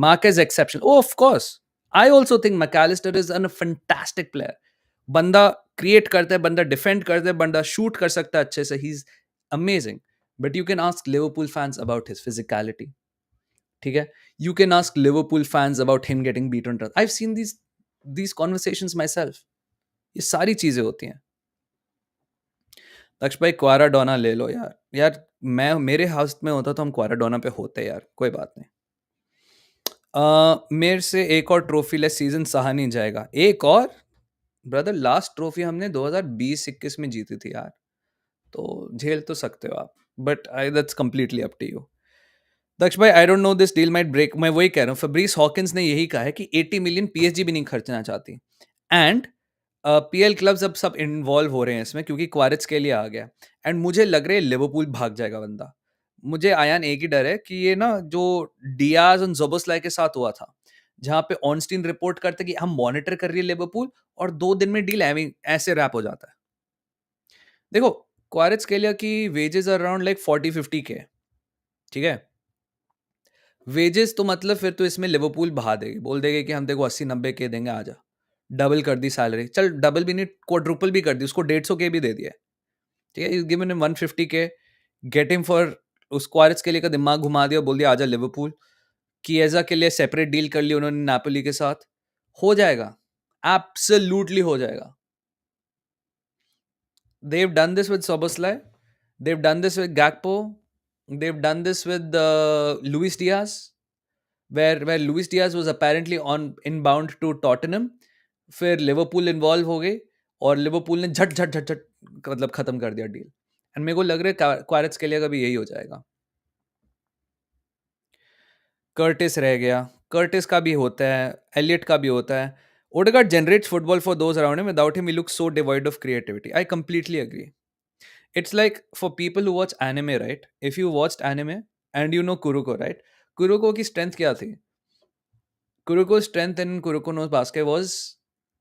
Marquez exception. Oh, of course. I also think McAllister is a fantastic player. बंदा create करता है, बंदा डिफेंड करता है, बंदा शूट कर सकता है अच्छे से. He's amazing. But you can ask Liverpool fans about his physicality. ठीक है? You can ask Liverpool fans about him getting beaten. I've seen these conversations myself. ये सारी चीजें होती हैं. लक्ष्य भाई क्वाराडोना ले लो यार. यार मैं मेरे हाउस में होता तो हम क्वाराडोना पे होते यार. कोई बात नहीं. मेरे से एक और ट्रॉफी लेस सीजन सहा नहीं जाएगा. एक और ब्रदर, लास्ट ट्रॉफी हमने 2020-21 में जीती थी यार, तो झेल तो सकते हो आप, but I that's completely up to you. Daksh भाई, I don't know this deal might break. मैं वही कह रहा हूँ, फैब्रिस हॉकिंस ने यही कहा है कि 80 मिलियन पीएसजी भी नहीं खर्चना चाहती. एंड पीएल क्लब्स अब सब इन्वॉल्व हो रहे हैं इसमें, क्योंकि क्वारिट्स के लिए आ गया. एंड मुझे लग रहा है लिवरपूल भाग जाएगा बंदा. मुझे आयान एक ही डर है कि ये ना जो डियाज और जोबोस्लाई के साथ हुआ था, जहां पे ऑनस्टीन रिपोर्ट करते कि हम मॉनिटर कर रही है लिवरपूल, और 2 दिन में डील ऐसे रैप हो जाता है. देखो, क्वारिट्स के लिए की वेजेस अराउंड लाइक 40-50 के, ठीक है. वेजेस तो मतलब फिर तो इसमें लिवरपूल बहा देगी, बोल देगी कि हम देखो 80-90 के देंगे, आजा. डबल कर दी सैलरी, चल डबल भी नहीं, क्वाड्रुपल भी कर दी, उसको 150 के भी दे दिया. ठीक है, गिवन हिम 150 के, गेट हिम फॉर, उस क्वारिट्स के लिए का दिमाग घुमा दिया, बोल दिया आजा लिवरपूल. किएजा के लिए सेपरेट डील कर ली उन्होंने नापोली के साथ. हो जाएगा, एब्सोल्युटली हो जाएगा. They've done this with Soboslai. They've done this with Gakpo. They've done this with Luis Diaz, where Luis Diaz was apparently on inbound to Tottenham. फिर लिवरपूल इन्वॉल्व हो गए और लिवरपूल ने झट झट झट झट मतलब खत्म कर दिया डील. एंड मेरे को लग रहा है क्वारिट्स के लिए कभी यही हो जाएगा. कर्टिस रह गया, कर्टिस का भी होता है, एलियट का भी होता है. Odegaard generates football for those around him. Without him, he looks so devoid of creativity. I completely agree. It's like for people who watch anime, right? If you watched anime and you know Kuroko, right? Kuroko की strength क्या थी? Kuroko's strength in Kuroko no Basket was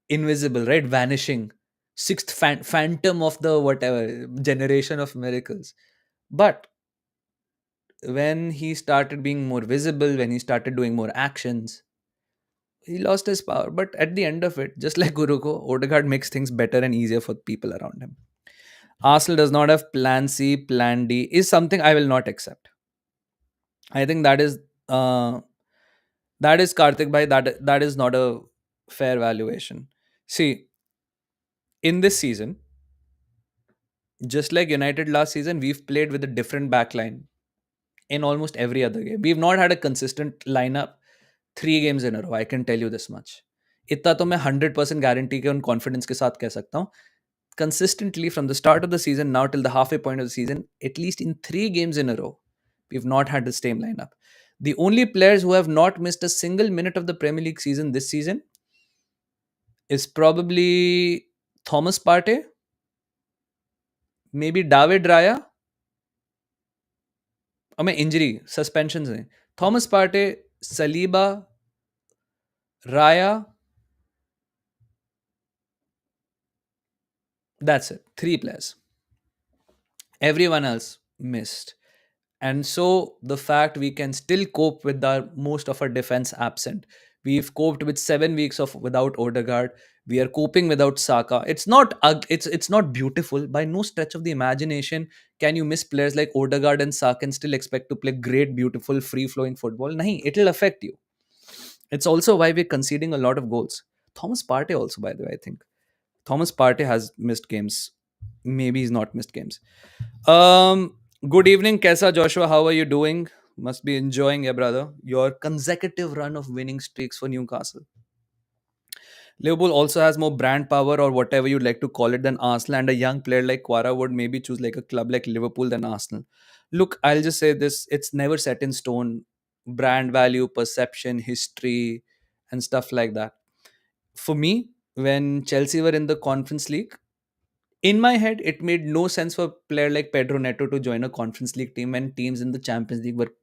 invisible, right? Vanishing. Sixth phantom of the whatever generation of miracles. But when he started being more visible, when he started doing more actions, he lost his power. But at the end of it, just like Kuroko, Odegaard makes things better and easier for people around him. Arsenal does not have plan C, plan D is something I will not accept. I think that is Karthik bhai, that is not a fair valuation. See, in this season, just like United last season, we've played with a different backline in almost every other game. We've not had a consistent lineup 3 games in a row. I can tell you this much. इतना तो मैं 100% guarantee के उन confidence के साथ कह सकता हूँ. Consistently from the start of the season now till the halfway point of the season, at least in 3 games in a row, we've not had the same lineup. The only players who have not missed a single minute of the Premier League season this season is probably Thomas Partey, maybe David Raya. I mean injury, suspensions. Thomas Partey, Saliba, Raya. That's it. 3 players. Everyone else missed. And so the fact we can still cope with most of our defense absent. We've coped with 7 weeks of without Odegaard. We are coping without Saka. It's not it's not beautiful by no stretch of the imagination. Can you miss players like Odegaard and Saka and still expect to play great, beautiful, free-flowing football? Nahi, it'll affect you. It's also why we're conceding a lot of goals. Thomas Partey also, by the way, I think. Thomas Partey has missed games. Maybe he's not missed games. Um, Good evening, Kesa Joshua. How are you doing? Must be enjoying, yeah, brother. Your consecutive run of winning streaks for Newcastle. Liverpool also has more brand power or whatever you'd like to call it than Arsenal, and a young player like Quara would maybe choose like a club like Liverpool than Arsenal. Look, I'll just say this: it's never set in stone. Brand value, perception, history, and stuff like that. For me, when Chelsea were in the Conference League, in my head, it made no sense for a player like Pedro Neto to join a Conference League team when teams in the Champions League were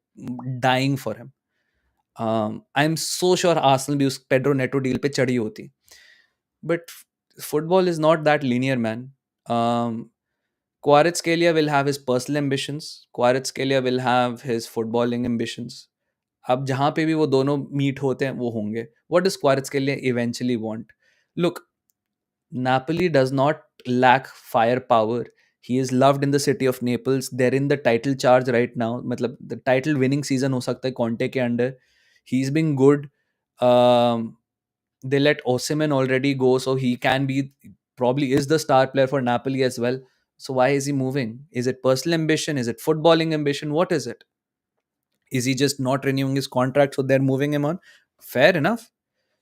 dying for him. I'm so sure Arsenal भी उस Pedro Neto deal पे चढ़ी होती. But football is not that linear, man. Um, Kvaratskhelia will have his personal ambitions. Kvaratskhelia will have his footballing ambitions. अब जहाँ पे भी वो दोनों मीट होते हैं वो होंगे. What does Kvaratskhelia eventually want? Look, Napoli does not lack firepower. He is loved in the city of Naples. They're in the title charge right now. मतलब the title winning season हो सकता है Conte के under. He's been good. Um, they let Osimhen already go, so he can be probably is the star player for Napoli as well. So why is he moving? Is it personal ambition? Is it footballing ambition? What is it? Is he just not renewing his contract, so they're moving him on? Fair enough.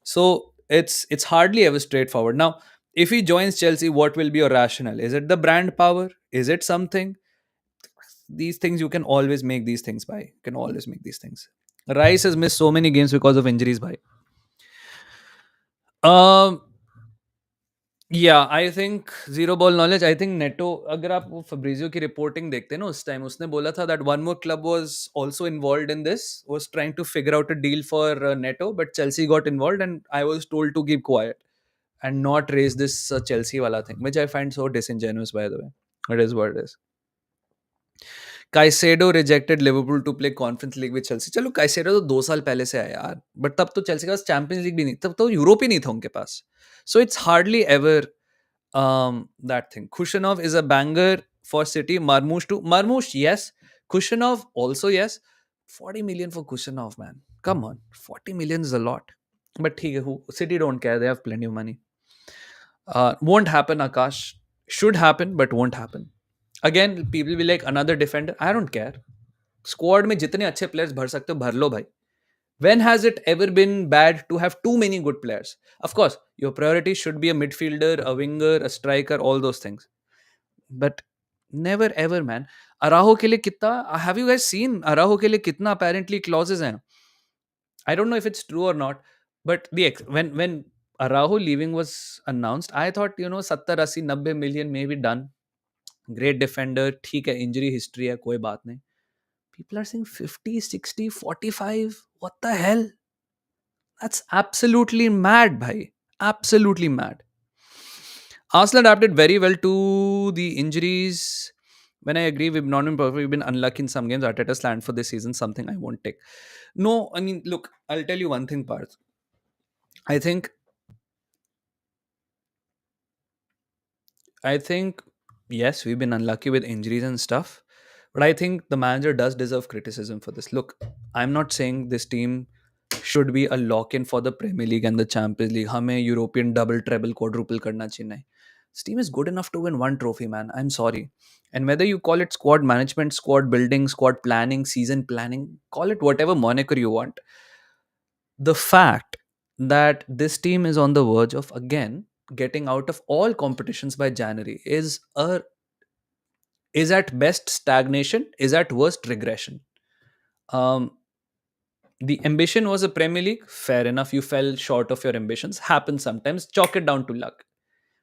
So it's hardly ever straightforward. Now, if he joins Chelsea, what will be your rationale? Is it the brand power? Is it something? These things you can always make these things by. You can always make these things. Rice has missed so many games because of injuries by. Um या I think zero ball knowledge I think NATO अगर आप वो Fabrizio की reporting देखते हैं ना उस time उसने बोला था that one more club was also involved in this was trying to figure out a deal for Neto but Chelsea got involved and I was told to keep quiet and not raise this Chelsea wala thing, which I find so disingenuous, by the way. It is what it is. Caicedo rejected Liverpool to play Conference League with Chelsea. चलो Caicedo तो 2 साल पहले से आया यार, but तब तो Chelsea के पास चैंपियंस लीग भी नहीं, तब तो यूरोप ही नहीं था उनके पास. So it's hardly ever that thing. Kushanov is a banger for City. Marmoush too. Marmoush, yes. Kushanov also yes. 40 million for Kushanov, man. Come on, 40 million is a lot. But who City don't care. They have plenty of money. Won't happen, Akash. Should happen, but won't happen. Again, people will be like another defender. I don't care. Squad में जितने अच्छे players भर सकते हो भर लो भाई. When has it ever been bad to have too many good players? Of course, your priority should be a midfielder, a winger, a striker, all those things. But never ever, man. Araujo के लिए कितना? Have you guys seen Araujo के लिए कितना apparently clauses हैं? I don't know if it's true or not, but when Araujo leaving was announced, I thought 70, 80, 90 million maybe done. Great defender, ठीक है, injury history है, कोई बात नहीं. People are saying 50, 60, 45. What the hell? That's absolutely mad, bhai. Absolutely mad. Arsenal adapted very well to the injuries. When I agree, we've not been perfect. We've been unlucky in some games. Arteta's land for this season, something I won't take. No, I mean, look, I'll tell you one thing, Parth. I think, I think, yes, we've been unlucky with injuries and stuff. But I think the manager does deserve criticism for this. Look, I'm not saying this team should be a lock-in for the Premier League and the Champions League. हमें European double, treble, quadruple करना चाहिए नहीं. This team is good enough to win one trophy, man. I'm sorry. And whether you call it squad management, squad building, squad planning, season planning, call it whatever moniker you want. The fact that this team is on the verge of again getting out of all competitions by January is at best stagnation, is at worst regression. Um, the ambition was a Premier League. Fair enough, you fell short of your ambitions. Happens sometimes. Chalk it down to luck.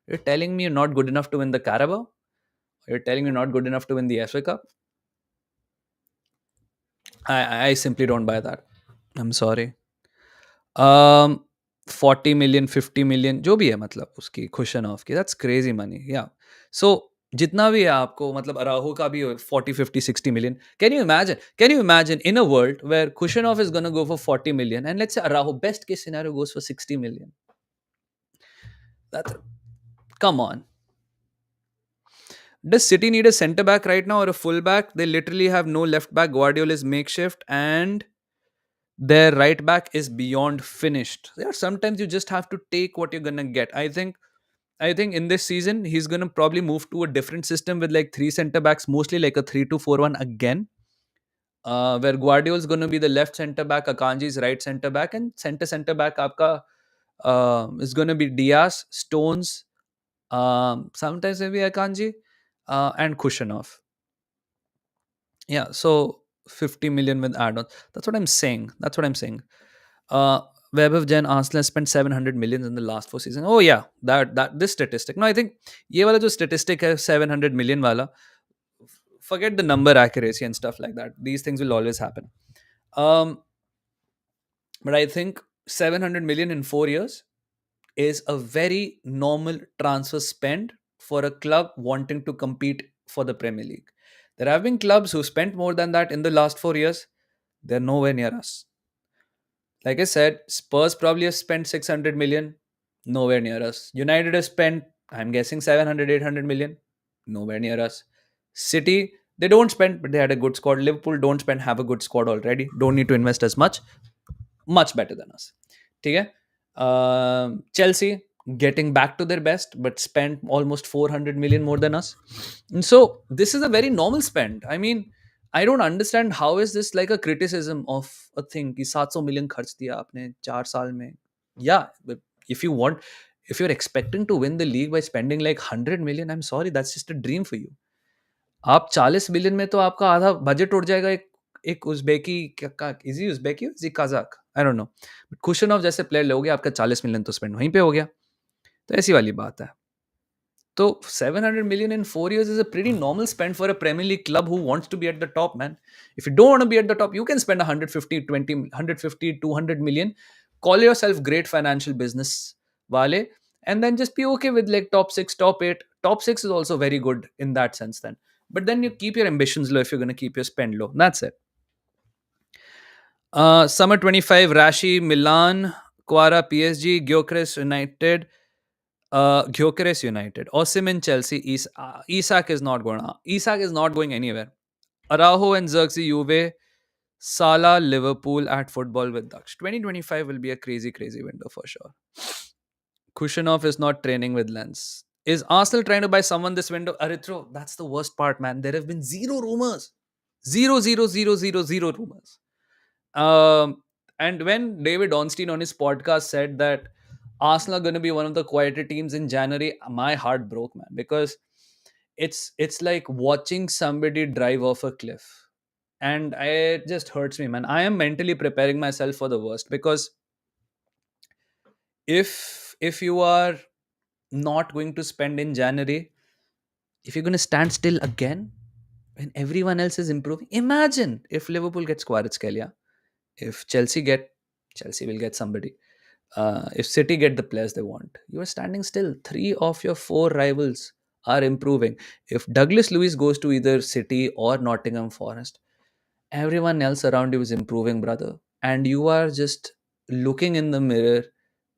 You're telling me you're not good enough to win the Carabao? You're telling me you're not good enough to win the FA Cup? I simply don't buy that. I'm sorry. 40 million, 50 million, जो भी है मतलब उसकी cushion off की, that's crazy money. Yeah. So जितना भी है आपको मतलब अराहो का भी 40, 50, 60 million. Can you imagine in a world where cushion off is going to go for 40 million and let's say Araho best case scenario goes for 60 million? That come on. Does City need a centre back right now or a full back? They literally have no left back. Guardiola is makeshift and their right back is beyond finished. There are sometimes you just have to take what you're gonna get. I think I think in this season he's gonna probably move to a different system with like three center backs, mostly like a 3-2-4-1 again. Where Guardiola's gonna be the left center back, Akanji's right center back, and center back आपका is gonna be Diaz, Stones, sometimes maybe Akanji, and Kushanov. Yeah, so 50 million with add-ons. That's what I'm saying. That's what I'm saying. Uh, Web of Gen Arsenal has spent 700 million in the last 4 seasons. Oh yeah, that this statistic. No, I think ये वाला जो statistic है 700 million वाला, forget the number accuracy and stuff like that. These things will always happen. Um, but I think 700 million in 4 years is a very normal transfer spend for a club wanting to compete for the Premier League. There have been clubs who spent more than that in the last 4 years. They're nowhere near us. Like I said, Spurs probably have spent 600 million, nowhere near us. United has spent, I'm guessing, 700, 800 million, nowhere near us. City, they don't spend, but they had a good squad. Liverpool don't spend, have a good squad already, don't need to invest as much better than us. Okay? Chelsea, getting back to their best, but spent almost 400 million more than us. And so, this is a very normal spend. I mean, I don't understand how is this like a criticism of a thing कि 700 million खर्च दिया आपने 4 साल में. Yeah, but if you want, if you're expecting to win the league by spending like 100 million, I'm sorry, that's just a dream for you. आप 40 million में तो आपका आधा बजट उड़ जाएगा. एक एक Uzbeki is he Uzbeki is he Kazakh, I don't know, but Kushnov जैसे प्लेयर लोगे आपका 40 मिलियन तो स्पेंड वहीं पे हो गया. तो ऐसी वाली बात है. So 700 million in 4 years is a pretty normal spend for a Premier League club who wants to be at the top, man. If you don't want to be at the top, you can spend 150, 20, 150, 200 million. Call yourself great financial business, Wale, and then just be okay with like top six, top eight. Top six is also very good in that sense, then. But then you keep your ambitions low if you're going to keep your spend low. That's it. Summer 25, Rashi, Milan, Quara, PSG, Gyökeres United. Gyökeres United, Osimhen Chelsea, Isak is not going. Isak is not going anywhere. Araujo and Xerxes Juve, Salah Liverpool at football with Dux. 2025 will be a crazy, crazy window for sure. Kushanov is not training with Lens. Is Arsenal trying to buy someone this window? Arithro, that's the worst part, man. There have been zero rumors. Zero, zero, zero, zero, zero rumors. And when David Ornstein on his podcast said that Arsenal are going to be one of the quieter teams in January, my heart broke, man, because it's like watching somebody drive off a cliff, and it just hurts me, man. I am mentally preparing myself for the worst because if you are not going to spend in January, if you're going to stand still again when everyone else is improving, imagine if Liverpool gets Kvaratskhelia, if Chelsea will get somebody. If City get the players they want, you are standing still. Three of your four rivals are improving. If Douglas Lewis goes to either City or Nottingham Forest, everyone else around you is improving, brother. And you are just looking in the mirror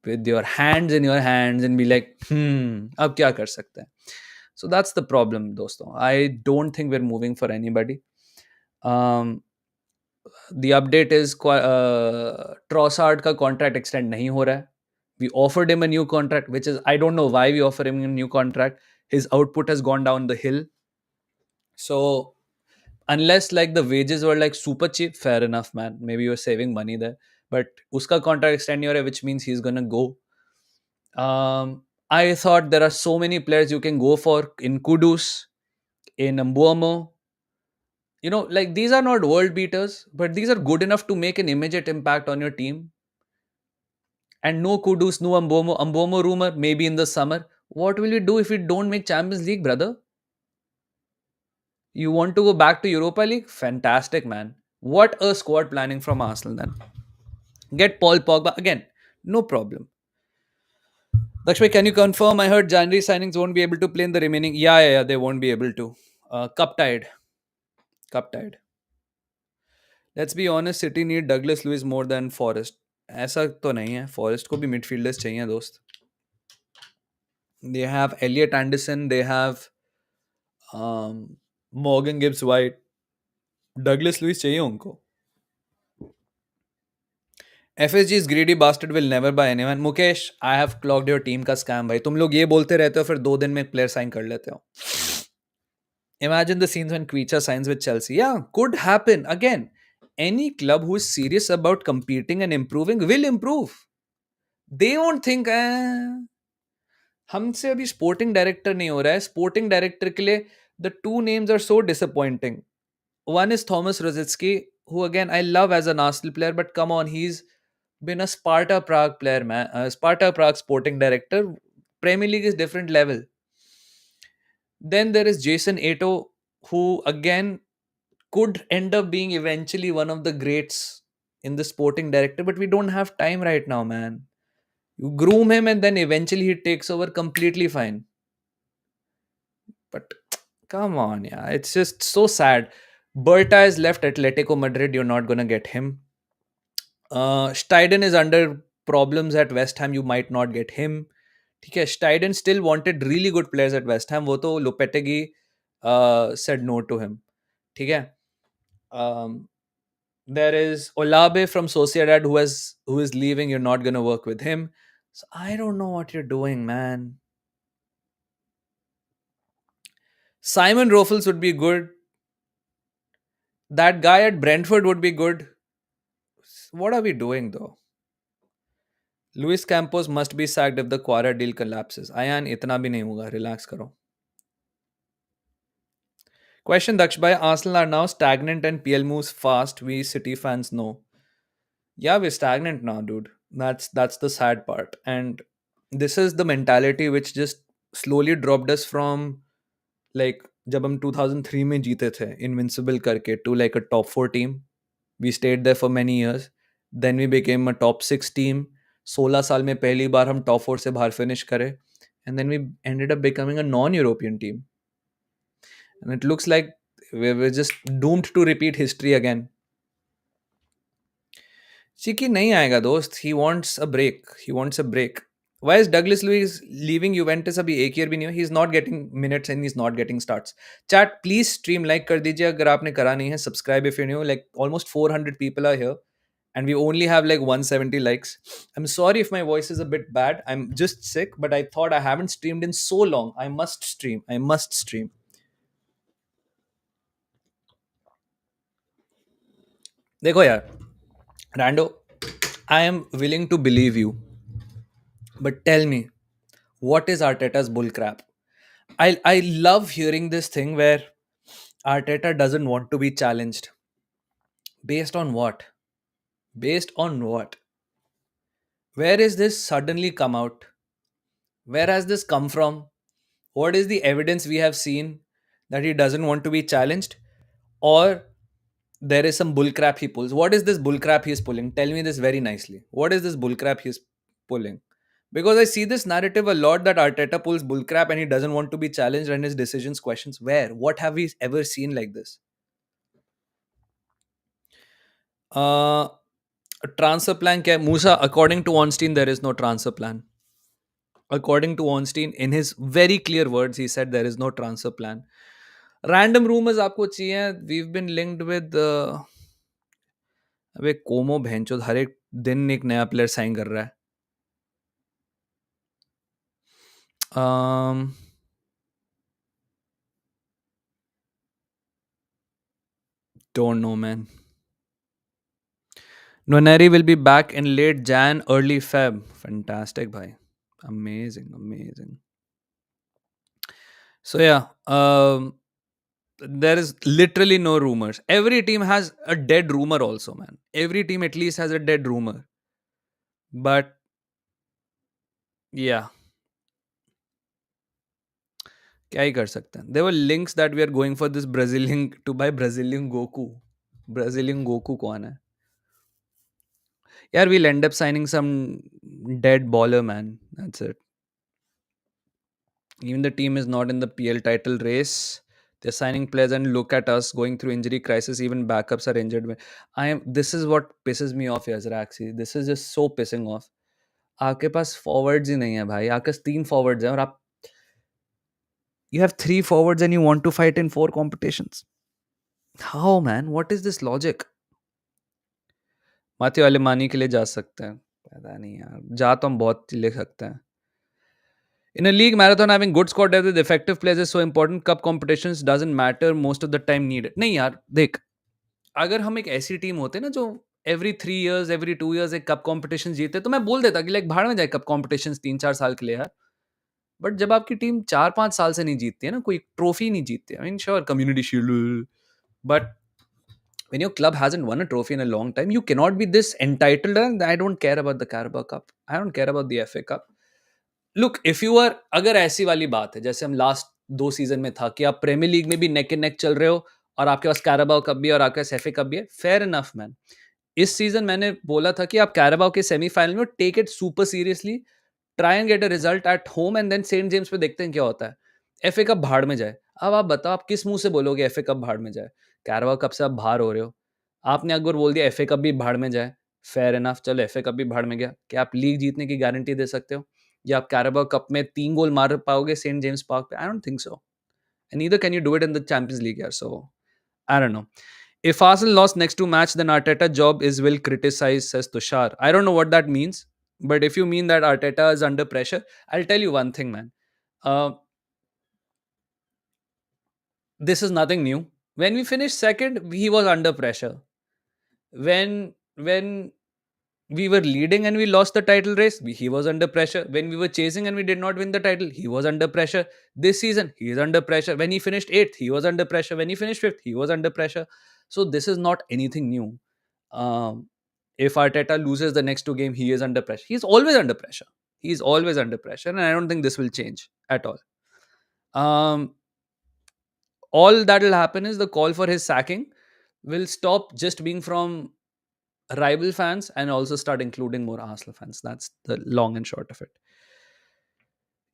with your hands in your hands and be like, अब क्या कर सकते हैं? So that's the problem, दोस्तों. I don't think we're moving for anybody. Um, the update is Trossard का contract extend नहीं हो रहा है. We offered him a new contract, which is, I don't know why we offer him a new contract. His output has gone down the hill. So unless like the wages were like super cheap, fair enough, man. Maybe you're saving money there. But uska contract extend नहीं हो रहा है, which means he's gonna go. I thought there are so many players you can go for in Kudus, in Mbuomo. You know, like these are not world beaters, but these are good enough to make an immediate impact on your team. And no Kudus, no Ambomo. Ambomo rumor, maybe in the summer. What will you do if you don't make Champions League, brother? You want to go back to Europa League? Fantastic, man. What a squad planning from Arsenal then. Get Paul Pogba again. No problem. Lakshmi, can you confirm? I heard January signings won't be able to play in the remaining. Yeah, they won't be able to. Cup tied. Cup tied. Let's be honest, City need Douglas Lewis more than Forest. ऐसा तो नहीं है. Forest को भी midfielders चाहिए दोस्त. They have Elliot Anderson. They have Morgan Gibbs White. Douglas Lewis चाहिए उनको. FSG's greedy bastard will never buy anyone. Mukesh, I have clocked your team का scam भाई. तुम लोग ये बोलते रहते हो फिर 2 दिन में player sign कर लेते हो. Imagine the scenes when Quecha signs with Chelsea. Yeah, could happen. Again, any club who is serious about competing and improving will improve. They won't think, हमसे अभी स्पोर्टिंग डायरेक्टर नहीं हो रहा है. स्पोर्टिंग डायरेक्टर के लिए the two names are so disappointing. One is Thomas Rosicki, who again I love as an Arsenal player, but come on, he's been a Sparta Prague player, man. Sparta Prague sporting director. Premier League is different level. Then there is Jason Ato, who again could end up being eventually one of the greats in the sporting director, but we don't have time right now, man. You groom him and then eventually he takes over completely fine. But come on, yeah, it's just so sad. Berta is left Atletico Madrid, you're not gonna get him. Steiden is under problems at West Ham, you might not get him. ठीक है, Steiden still wanted really good players at West Ham, वो तो Lopetegui said no to him. ठीक है. Um, there is Olabe from Sociedad who is leaving. You're not gonna work with him. So I don't know what you're doing, man. Simon Roffels would be good. That guy at Brentford would be good. What are we doing though? Luis Campos must be sacked if the Quara deal collapses. Ayan, itna bhi nahi hoga. Relax karo. Question Daksh bhai, Arsenal are now stagnant and PL moves fast. We City fans know. Yeah, we're stagnant now, dude. That's the sad part. And this is the mentality which just slowly dropped us from like जब हम 2003 में जीते थे invincible करके to like a top 4 team. We stayed there for many years. Then we became a top 6 team. 16 साल में पहली बार हम top 4 से बाहर finish करे. And then we ended up becoming a non-European team. And it looks like we're just doomed to repeat history again. Chiki nahi aayega dost. He wants a break. He wants a break. Why is Douglas Luiz leaving Juventus अभी एक year भी नहीं हुआ? He's not getting minutes and he's not getting starts. Chat, please stream like कर दीजिए अगर आपने करा नहीं है. Subscribe if you're new. Like almost 400 people are here. And we only have like 170 likes. I'm sorry if my voice is a bit bad. I'm just sick, but I thought I haven't streamed in so long. I must stream. I must stream. देखो यार, Rando, I am willing to believe you. But tell me, what is Arteta's bullcrap? I love hearing this thing where Arteta doesn't want to be challenged. Based on what? Based on what? Where is this suddenly come out? Where has this come from? What is the evidence we have seen that he doesn't want to be challenged? Or there is some bullcrap he pulls. What is this bullcrap he is pulling? Tell me this very nicely. What is this bullcrap he is pulling? Because I see this narrative a lot that Arteta pulls bullcrap and he doesn't want to be challenged and his decisions questions. Where? What have we ever seen like this? Uh, transfer plan क्या है? Musa, according to Ornstein, there is no transfer plan. According to Ornstein, in his very clear words, he said there is no transfer plan. Random rumors आपको चाहिए? We've been linked with अबे कोमो भैंचोद हर एक दिन एक नया player sign कर रहा है. Don't know, man. Noneri will be back in late Jan, early Feb. Fantastic, bhai. Amazing, amazing. So yeah, there is literally no rumors. Every team has a dead rumor also, man. Every team at least has a dead rumor. But yeah, क्या ही कर सकते हैं. There were links that we are going for this Brazilian to buy Brazilian Goku. Brazilian Goku कौन है? Yeah, we'll end up signing some dead baller, man. That's it. Even the team is not in the PL title race. They're signing players and look at us going through injury crisis. Even backups are injured. This is what pisses me off, Yazraxi. This is just so pissing off. आपके पास forwards ही नहीं है भाई. आपके पास 3 forwards हैं और आप you have 3 forwards and you want to fight in 4 competitions. How, man? What is this logic? माथी वाले मानी के लिए जा सकते हैं, पता नहीं यार, जा तो हम बहुत ले सकते हैं. In a league marathon, having good squad depth with effective players is so important. Cup competitions doesn't matter most of the time needed. नहीं यार, देख, अगर हम एक ऐसी टीम होते ना जो every 3 years, every 2 years एक कप कॉम्पिटिशन जीते, तो मैं बोल देता कि लाइक भाड़ में जाए कप कॉम्पिटिशन 3-4 साल के लिए यार. बट जब आपकी टीम 4-5 साल से नहीं जीतती है ना, कोई ट्रॉफी नहीं जीतती, I mean sure community shield, but when your club hasn't won a trophy in a long time, you cannot be this entitled. And I don't care about the Carabao Cup. I don't care about the FA Cup. Look if you are, अगर ऐसी वाली बात है जैसे हम last 2 season में था कि आप प्रीमियर लीग में भी नेक एंड नेक चल रहे हो और आपके पास कैराबाओ कप भी है और आपके पास एफए कप भी है, फेयर इनफ मैन. इस सीजन मैंने बोला था कि आप कैराबाओ के सेमीफाइनल में take it super seriously, try and get a result at home and then saint James पे देखते हैं क्या होता है. एफए कप भाड़ में जाए. अब आप बताओ, आप किस मुंह से बोलोगे एफए कप भाड़ में जाए? कैराबाओ कप से आप बाहर हो रहे हो. आपने अगर बोल दिया एफए कप भी भाड़ में जाए, फेयर इनफ, चलो एफए कप भी भाड़ में गया. क्या आप लीग जीतने की गारंटी दे सकते हो? या आप कैराबाओ कप में 3 गोल मार पाओगे सेंट जेम्स पार्क पे? I don't think so. And neither can you do it in the Champions League यार. So I don't know. If Arsenal lost next two match, then Arteta job is will criticize, says Tushar. I don't know what that means, but if you mean that Arteta is under pressure, I'll tell you one thing, man. Uh, this is nothing new. When we finished second, he was under pressure. When we were leading and we lost the title race, he was under pressure. When we were chasing and we did not win the title, he was under pressure. This season, he is under pressure. When he finished eighth, he was under pressure. When he finished fifth, he was under pressure. So this is not anything new. Um, if Arteta loses the next two games, he is under pressure. He's always under pressure. He's always under pressure, and I don't think this will change at all. Um, all that will happen is the call for his sacking will stop just being from rival fans and also start including more Arsenal fans. That's the long and short of it.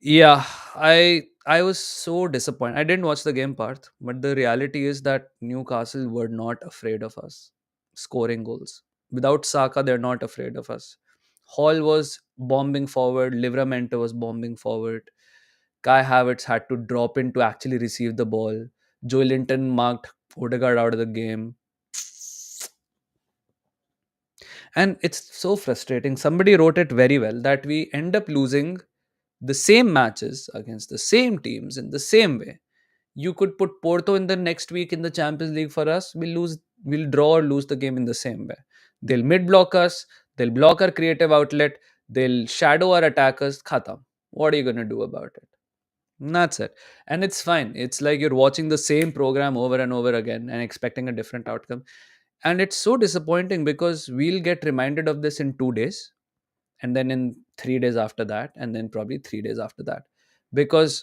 Yeah, I was so disappointed. I didn't watch the game part, but the reality is that Newcastle were not afraid of us scoring goals. Without Saka, they're not afraid of us. Hall was bombing forward, Livramento was bombing forward. Kai Havertz had to drop in to actually receive the ball. Joe Linton marked Odegaard out of the game. And it's so frustrating. Somebody wrote it very well that we end up losing the same matches against the same teams in the same way. You could put Porto in the next week in the Champions League for us. We'll draw or lose the game in the same way. They'll mid block us, they'll block our creative outlet, they'll shadow our attackers. Khatam. What are you gonna do about it? And that's it. And it's fine. It's like you're watching the same program over and over again and expecting a different outcome. And it's so disappointing because we'll get reminded of this in 2 days, and then in 3 days after that, and then probably 3 days after that. Because,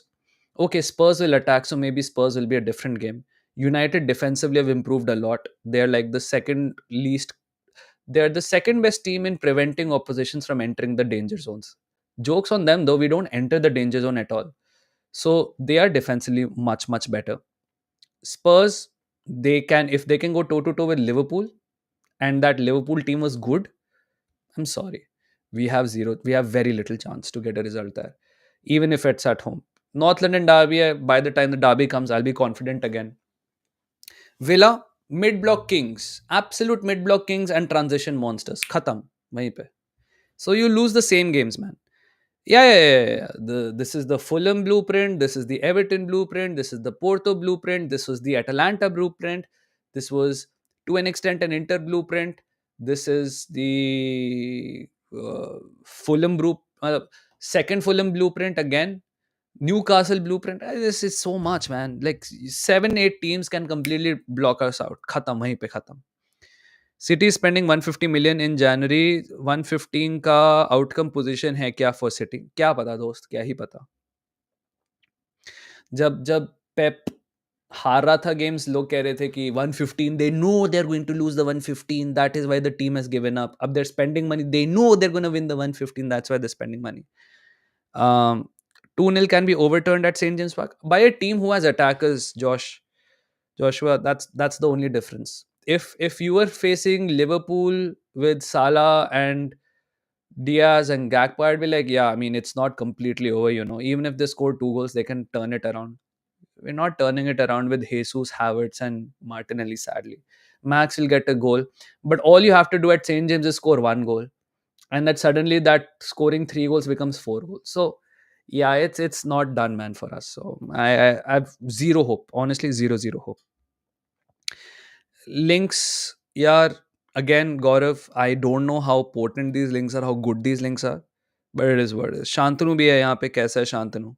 okay, Spurs will attack, so maybe Spurs will be a different game. United defensively have improved a lot. They're like the second least, they're the second best team in preventing oppositions from entering the danger zones. Jokes on them, though, we don't enter the danger zone at all. So they are defensively much, much better. Spurs, they can, if they can go toe to toe with Liverpool, and that Liverpool team was good, I'm sorry. We have very little chance to get a result there, even if it's at home. North London Derby, by the time the Derby comes, I'll be confident again. Villa, mid block kings, absolute mid block kings and transition monsters. Khatam. Wahin pe. So you lose the same games, man. Yeah. This is the Fulham blueprint. This is the Everton blueprint. This is the Porto blueprint. This was the Atalanta blueprint. This was, to an extent, an Inter blueprint. This is the Fulham second Fulham blueprint again. Newcastle blueprint. This is so much, man. Like 7, 8 teams can completely block us out. Khatam, wahin pe khatam. City spending 150 million in January. 115 का outcome position है क्या for city? क्या पता दोस्त, क्या ही पता. जब जब पेप हार रहा था गेम्स, लोग कह रहे थे कि 115, they know they are going to lose the 115, that is why the team has given up. अब they are spending money, they know they are going to win the 115, that's why they are spending money. 2-0 can be overturned at St. James Park by a team who has attackers, Joshua. That's the only difference. If you were facing Liverpool with Salah and Diaz and Gakpo, I'd be like, yeah, I mean, it's not completely over, you know. Even if they score 2 goals, they can turn it around. We're not turning it around with Jesus, Havertz, and Martinelli, sadly. Max will get a goal, but all you have to do at St. James is score one goal, and that suddenly that scoring three goals becomes four goals. So, yeah, it's not done, man, for us. So I have zero hope. Honestly, zero hope. Links, yeah. Again, Gaurav, I don't know how potent these links are, how good these links are, but it is what it is. Shantanu भी है यहाँ पे. कैसा है Shantanu?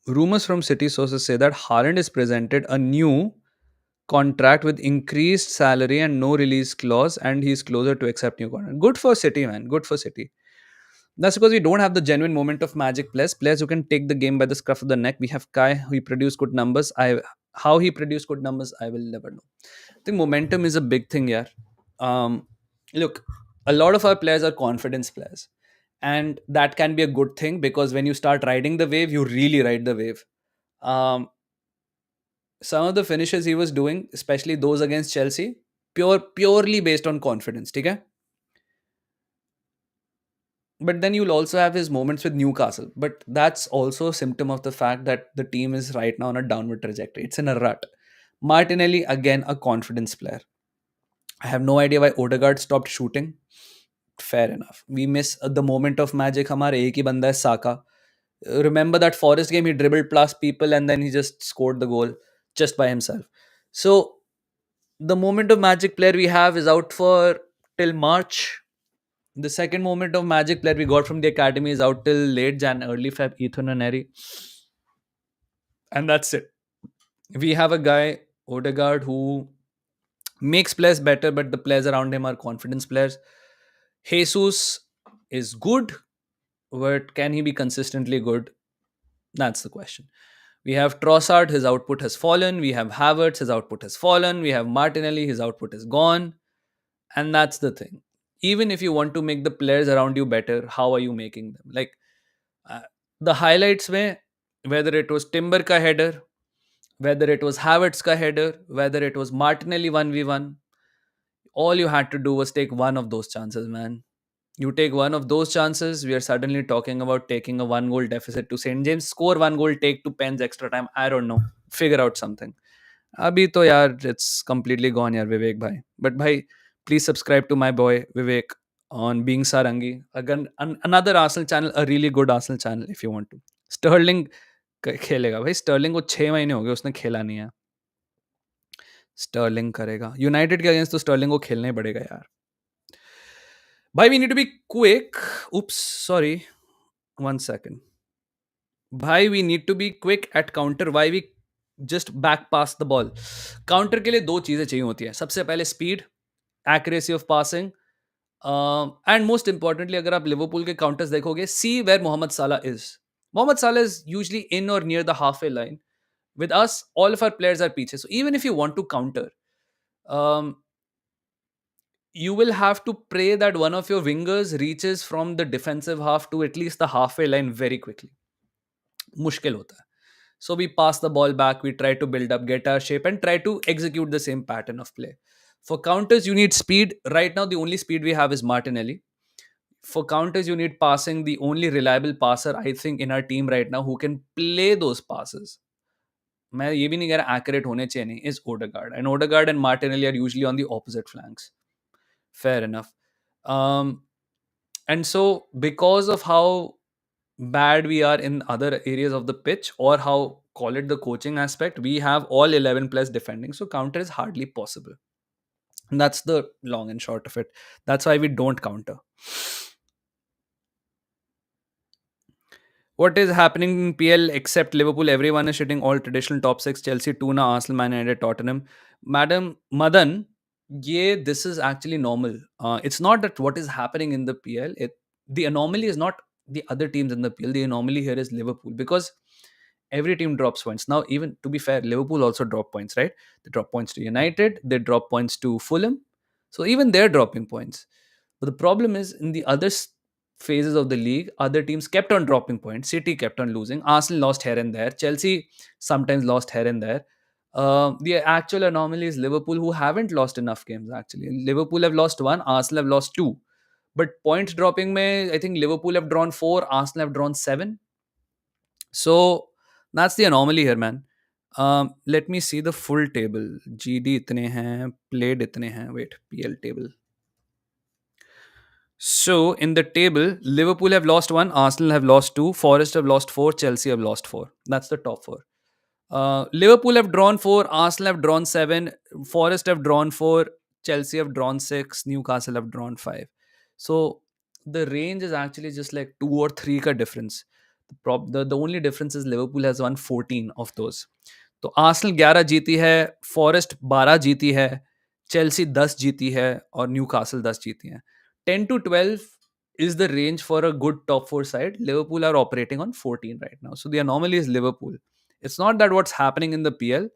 Rumors from city sources say that Haaland is presented a new contract with increased salary and no release clause, and he's closer to accept new contract. Good for City, man. Good for City. That's because we don't have the genuine moment of magic players who can take the game by the scruff of the neck. We have Kai, who produced good numbers. I How he produced good numbers, I will never know. I think momentum is a big thing here. Look, a lot of our players are confidence players, and that can be a good thing because when you start riding the wave, you really ride the wave. Um, some of the finishes he was doing, especially those against Chelsea, purely based on confidence. Okay? But then you'll also have his moments with Newcastle. But that's also a symptom of the fact that the team is right now on a downward trajectory. It's in a rut. Martinelli, again, a confidence player. I have no idea why Odegaard stopped shooting. Fair enough. We miss the moment of magic. हमारे एक ही बंदा है Saka. Remember that Forest game? He dribbled past people and then he just scored the goal just by himself. So the moment of magic player we have is out for till March. The second moment of magic player we got from the academy is out till late Jan, early Feb, Ethan and Harry. And that's it. We have a guy, Odegaard, who makes players better, but the players around him are confidence players. Jesus is good, but can he be consistently good? That's the question. We have Trossard, his output has fallen. We have Havertz, his output has fallen. We have Martinelli, his output is gone. And that's the thing. Even if you want to make the players around you better, how are you making them? Like uh, the highlights में, whether it was Timber ka header, whether it was Havertz ka header, whether it was Martinelli 1v1, all you had to do was take one of those chances, man. You take one of those chances, we are suddenly talking about taking a one goal deficit to St. James, score one goal, take two pens extra time. I don't know. Figure out something. Abhi to yaar, it's completely gone, yaar, Vivek bhai. But bhai, please subscribe to my boy Vivek on Being Sarangi. Again, another Arsenal channel, a really good Arsenal channel if you want to. Sterling खेलेगा भाई. Stirling को 6 महीने हो गए उसने खेला नहीं है. स्टर्लिंग करेगा यूनाइटेड के अगेंस्ट, तो स्टर्लिंग को खेलना ही पड़ेगा यार. भाई we need to be quick. Oops sorry, 1 second. भाई we need to be quick at counter. Why we just back pass the ball. Counter के लिए दो चीजें चाहिए होती है. सबसे पहले speed, accuracy of passing, and most importantly अगर आप लिवरपूल के काउंटर्स देखोगे, सी वेयर मोहम्मद साला इज. मोहम्मद साला इज यूजली इन और near the half way line. With us, all of our players are पीछे. So even if you want to counter, um, you will have to pray that one of your wingers reaches from the defensive half to at least the halfway line very quickly. मुश्किल होता है. So we pass the ball back, we try to build up, get our shape, and try to execute the same pattern of play. For counters, you need speed. Right now, the only speed we have is Martinelli. For counters, you need passing. The only reliable passer, I think, in our team right now who can play those passes, मैं ये भी नहीं कह रहा accurate होने चाहिए नहीं, is Odegaard. And Odegaard and Martinelli are usually on the opposite flanks. Fair enough. Um, and so, because of how bad we are in other areas of the pitch, or how, call it the coaching aspect, we have all 11 plus defending. So, counter is hardly possible. And that's the long and short of it. That's why we don't counter. What is happening in PL except Liverpool? Everyone is shitting all traditional top six. Chelsea 2 na, Arsenal, Man United, Tottenham. Madam Madan, yeah, this is actually normal. It's not that what is happening in the PL. The anomaly is not the other teams in the PL. The anomaly here is Liverpool, because every team drops points. Now, even to be fair, Liverpool also drop points, right? They drop points to United. They drop points to Fulham. So even they're dropping points. But the problem is, in the other phases of the league, other teams kept on dropping points. City kept on losing. Arsenal lost here and there. Chelsea sometimes lost here and there. The actual anomaly is Liverpool, who haven't lost enough games, actually. Liverpool have lost one, Arsenal have lost two. But points dropping mein, I think Liverpool have drawn 4, Arsenal have drawn 7. So that's the anomaly here, man. Let me see the full table. GD itne hain, played itne hain. Wait, PL table. So in the table, Liverpool have lost 1, Arsenal have lost 2, Forest have lost 4, Chelsea have lost 4. That's the top 4. Liverpool have drawn 4, Arsenal have drawn 7, Forest have drawn 4, Chelsea have drawn 6, Newcastle have drawn 5. So the range is actually just like 2 or 3 ka difference. The only difference is Liverpool has won 14 of those. तो Arsenal 11 जीती है, forest 12 जीती है, Chelsea 10 जीती है और Newcastle 10 जीती है. 10 to 12 is the range for a good top 4 side. Liverpool are operating on 14 right now. So the anomaly is Liverpool. It's not that what's happening in the PL.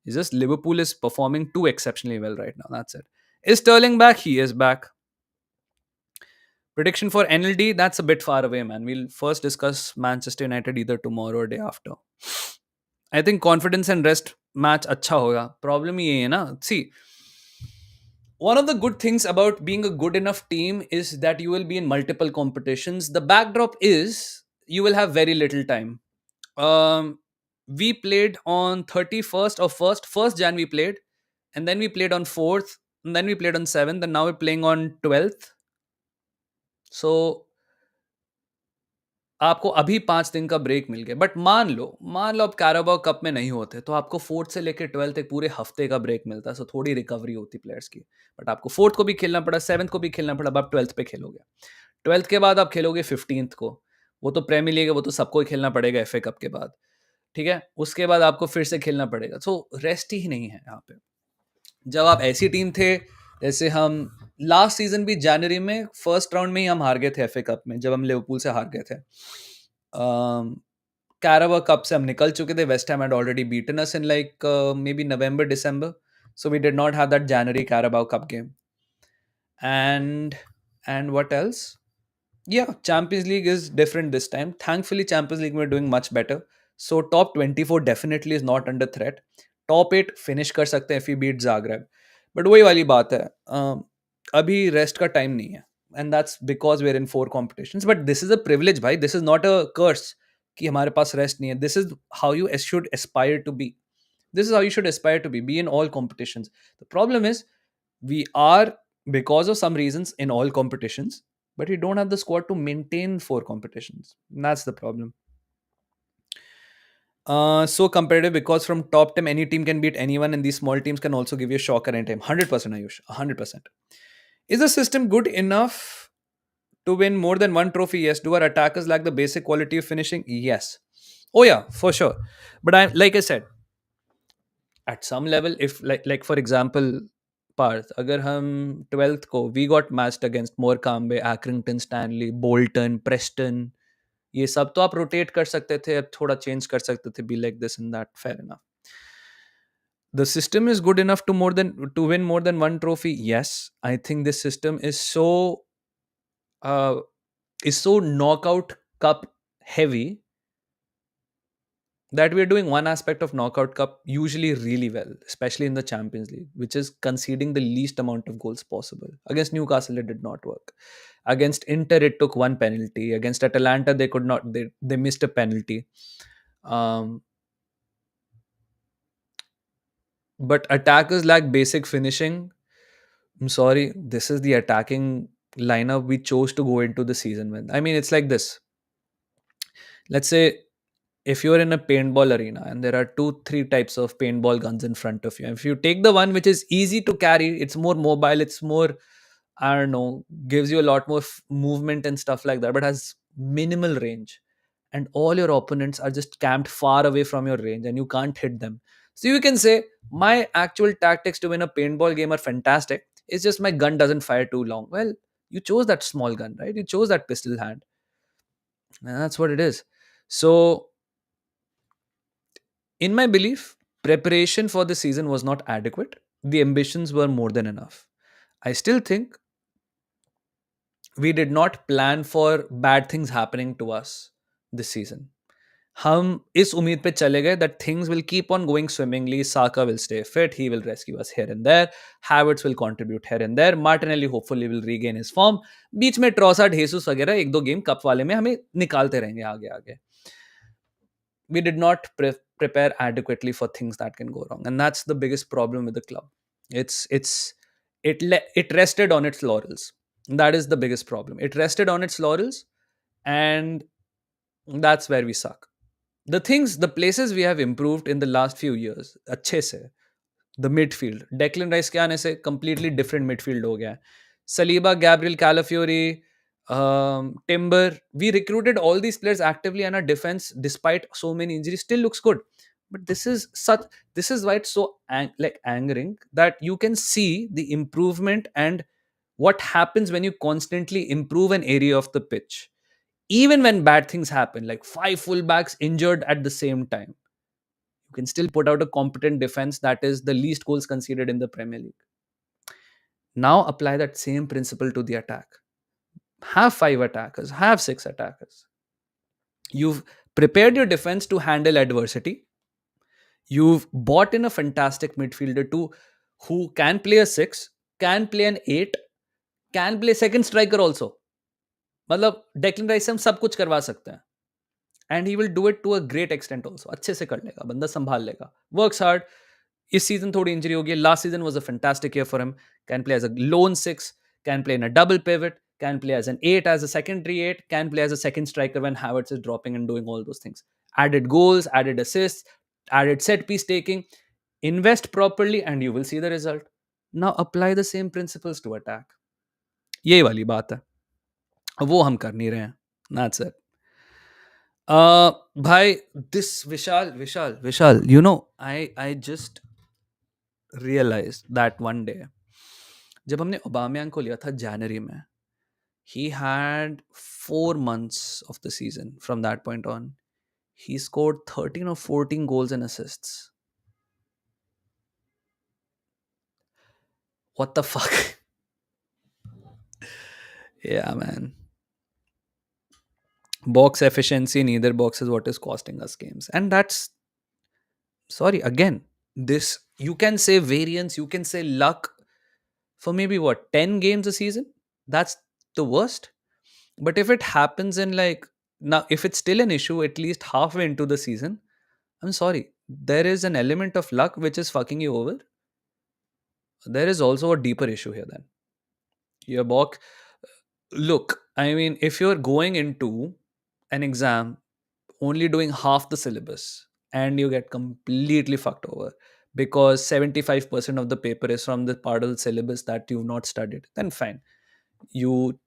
It's just Liverpool is performing too exceptionally well right now. That's it. Is Sterling back? He is back. Prediction for NLD? That's a bit far away, man. We'll first discuss Manchester United either tomorrow or day after. I think confidence and rest match अच्छा होगा. Problem ये है ना. See, one of the good things about being a good enough team is that you will be in multiple competitions. The backdrop is you will have very little time. Um, we played on 31st or 1st Jan we played, and then we played on 4th, and then we played on 7th, and now we're playing on 12th. So आपको अभी 5 दिन का break मिल गया, but मान लो आप Carabao cup में नहीं होते तो आपको 4th से लेकर 12th एक पूरे हफ्ते का ब्रेक मिलता. सो थोड़ी रिकवरी होती प्लेयर्स की. बट आपको 4th को भी खेलना पड़ा, 7th को भी खेलना पड़ा. अब आप 12th पे खेलोगे. 12th के बाद आप खेलोगे 15th को. वो तो प्रीमियर लीग है, वो तो सबको ही खेलना पड़ेगा एफए कप के बाद. ठीक है, उसके बाद आपको फिर से खेलना पड़ेगा. सो रेस्ट ही नहीं है यहाँ पे. जब आप ऐसी टीम थे जैसे हम लास्ट सीजन भी जनवरी में फर्स्ट राउंड में ही हम हार गए थे एफए कप में, जब हम लिवरपूल से हार गए थे. कैराबा कप से हम निकल चुके थे. West Ham had already beaten us in like maybe November December. So we did not have that January Carabao cup game. And what else? Yeah, Champions League is different this time. Thankfully, Champions League we're doing much better. So top 24 definitely is not under threat. Top 8 finish कर सकते हैं if we beat Zagreb. But वही वाली बात है, अभी rest का time नहीं है. And that's because we're in 4 competitions. But this is a privilege, भाई. This is not a curse कि हमारे पास रेस्ट नहीं है. This is how you should aspire to be. This is how you should aspire to be in all competitions. The problem is we are, because of some reasons, in all competitions, but we don't have the squad to maintain 4 competitions. That's the problem. So competitive because from top 10 any team can beat anyone, and these small teams can also give you a shocker anytime. 100% Ayush, 100%. Is the system good enough to win more than one trophy? Yes. Do our attackers lack the basic quality of finishing? Yes. Oh yeah, for sure. But like I said, at some level, if like for example, Parth, अगर हम 12th को we got matched against Morecambe, Accrington, Stanley, Bolton, Preston, ये सब तो आप rotate कर सकते थे, अब थोड़ा चेंज कर सकते थे, be like this and that, fair enough. The system is good enough to win more than one trophy. Yes, I think this system uh, is so knockout cup heavy that we're doing one aspect of knockout cup usually really well, especially in the Champions League, which is conceding the least amount of goals possible. Against Newcastle it did not work. Against Inter it took one penalty. Against Atalanta they could not, they missed a penalty. But attackers lack basic finishing. I'm sorry, this is the attacking lineup we chose to go into the season with. I mean, it's like this. Let's say if you're in a paintball arena and there are 2 3 types of paintball guns in front of you, if you take the one which is easy to carry, it's more mobile, it's more, I don't know, gives you a lot more movement and stuff like that, but has minimal range, and all your opponents are just camped far away from your range and you can't hit them. So you can say my actual tactics to win a paintball game are fantastic, it's just my gun doesn't fire too long. Well, you chose that small gun, right? You chose that pistol hand, and that's what it is. So in my belief, preparation for the season was not adequate. The ambitions were more than enough. I still think we did not plan for bad things happening to us this season. हम इस उम्मीद पे चले गए that things will keep on going swimmingly. Saka will stay fit. He will rescue us here and there. Havertz will contribute here and there. Martinelli hopefully will regain his form. बीच में Trossard Jesus वगैरह एक दो game cup वाले में हमें निकालते रहेंगे आगे आगे. We did not prepare adequately for things that can go wrong, and that's the biggest problem with the club. It rested on its laurels. That is the biggest problem. It rested on its laurels, and that's where we suck. The places we have improved in the last few years, अच्छे से, the midfield. Declan Rice के आने से completely different midfield हो गया है. Saliba, Gabriel, Calafiori, Timber. We recruited all these players actively, and our defense, despite so many injuries, still looks good. But this is why it's so angering that you can see the improvement and what happens when you constantly improve an area of the pitch. Even when bad things happen, like five fullbacks injured at the same time, you can still put out a competent defense that is the least goals conceded in the Premier League. Now apply that same principle to the attack. Have five attackers, have six attackers. You've prepared your defense to handle adversity. You've bought in a fantastic midfielder to who can play a six, can play an eight, can play second striker also. मतलब Declan Rice से हम सब कुछ करवा सकते हैं. And he will do it to a great extent also. अच्छे से कर लेगा, बंदा संभाल लेगा, वर्क्स हार्ड. इस सीजन थोड़ी इंजरी होगी. Last season was a fantastic year for him. Can play as a lone six, can play in a double pivot, can play as an 8, as a secondary 8, can play as a second striker when Havertz is dropping and doing all those things. Added goals, added assists, added set piece taking. Invest properly and you will see the result. Now apply the same principles to attack. यही वाली बात है. वो हम कर नहीं रहे हैं. That's it. Bhai, this Vishal, I just realized that one day, जब हमने ओबामयांग को लिया था जनवरी में, he had 4 months of the season. From that point on, he scored 13 or 14 goals and assists. What the fuck? Yeah, man. Box efficiency in either box is what is costing us games. And that's, sorry, again, this, you can say variance, you can say luck for maybe what, 10 games a season? That's the worst. But if it happens in like, now, if it's still an issue at least halfway into the season, I'm sorry, there is an element of luck which is fucking you over. There is also a deeper issue here then. Your box, look, I mean, if you're going into an exam only doing half the syllabus and you get completely fucked over because 75% of the paper is from the part of the syllabus that you've not studied, then fine. You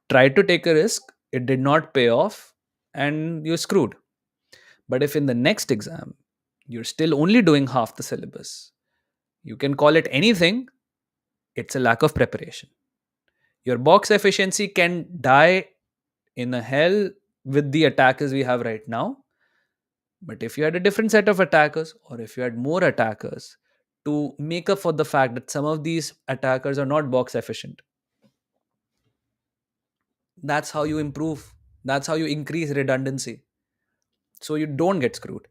tried to take a risk, it did not pay off, and you're screwed. But if in the next exam you're still only doing half the syllabus, you can call it anything, it's a lack of preparation. Your box efficiency can die in a hell with the attackers we have right now. But if you had a different set of attackers, or if you had more attackers to make up for the fact that some of these attackers are not box efficient, that's how you improve. That's how you increase redundancy. So you don't get screwed.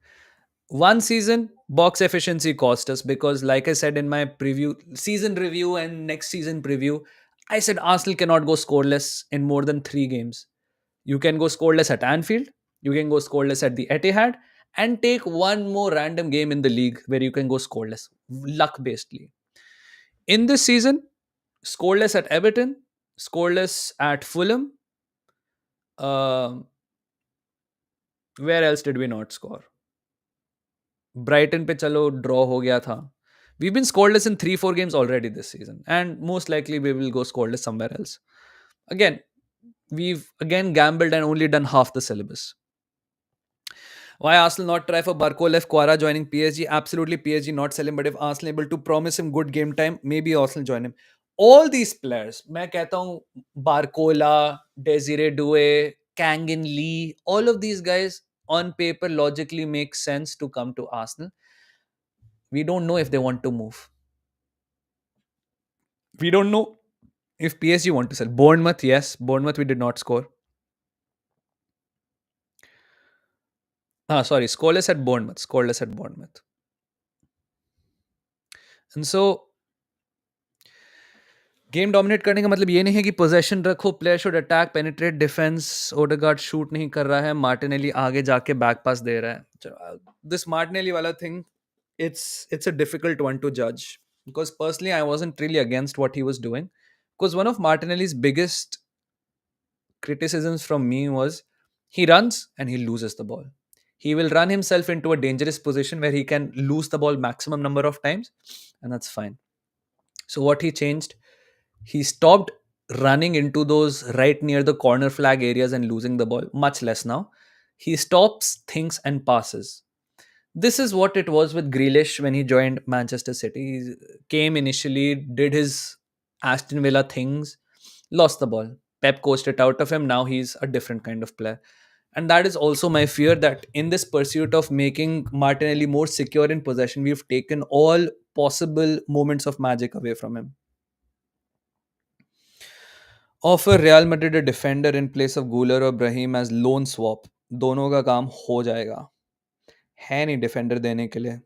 One season, box efficiency cost us because, like I said in my preview, season review and next season preview, I said Arsenal cannot go scoreless in more than 3 games. You can go scoreless at Anfield, you can go scoreless at the Etihad, and take one more random game in the league where you can go scoreless, luck basedly. In this season, scoreless at Everton, scoreless at Fulham. Where else did we not score? Brighton पे चलो draw हो गया था. We've been scoreless in 3-4 games already this season, and most likely we will go scoreless somewhere else. Again, we've again gambled and only done half the syllabus. Why Arsenal not try for Barcola Quara joining PSG? Absolutely PSG not sell him, but if Arsenal able to promise him good game time, maybe Arsenal join him. All these players, मैं कहता हूँ Barcola, Desiree Doué, Kangin Lee, all of these guys on paper logically make sense to come to Arsenal. We don't know if they want to move. We don't know if PSG want to sell. Bournemouth, yes. Bournemouth, we did not score. Sorry, scoreless at Bournemouth. Scoreless at Bournemouth. And so game dominate करने का मतलब ये नहीं है कि possession रखो, player should attack, penetrate, defence, Odegaard shoot नहीं कर रहा है, मार्टिनेली आगे जाके बैक पास दे रहा है. दिस मार्टिनेली वाला thing, it's a difficult one to judge because personally I wasn't really against what he was doing, because one of Martinelli's biggest criticisms from me was he runs and he loses the ball. He will run himself into a dangerous position where he can lose the ball maximum number of times, and that's fine. So what he changed, he stopped running into those right near the corner flag areas and losing the ball, much less now. He stops, thinks, and passes. This is what it was with Grealish when he joined Manchester City. He came initially, did his Aston Villa things, lost the ball. Pep coached it out of him. Now he's a different kind of player. And that is also my fear, that in this pursuit of making Martinelli more secure in possession, we've taken all possible moments of magic away from him. Offer Real Madrid a defender in place of Guler or Brahim as loan swap. दोनों का काम हो जाएगा. है नहीं defender देने के लिए.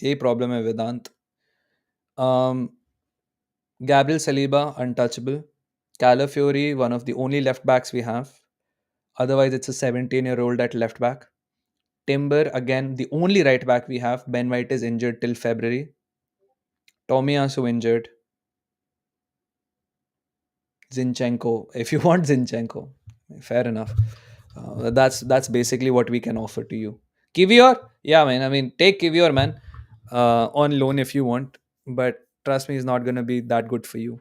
यही प्रॉब्लम है वेदांत. Gabriel Saliba, untouchable. Calafiori, one of the only left backs we have. Otherwise, it's a 17-year-old at left back. Timber, again, the only right back we have. Ben White is injured till February. Tomiyasu injured. Zinchenko, if you want Zinchenko, fair enough. That's basically what we can offer to you. Kivior, yeah, man. I mean, take Kivior, man, on loan if you want. But trust me, he's not gonna be that good for you.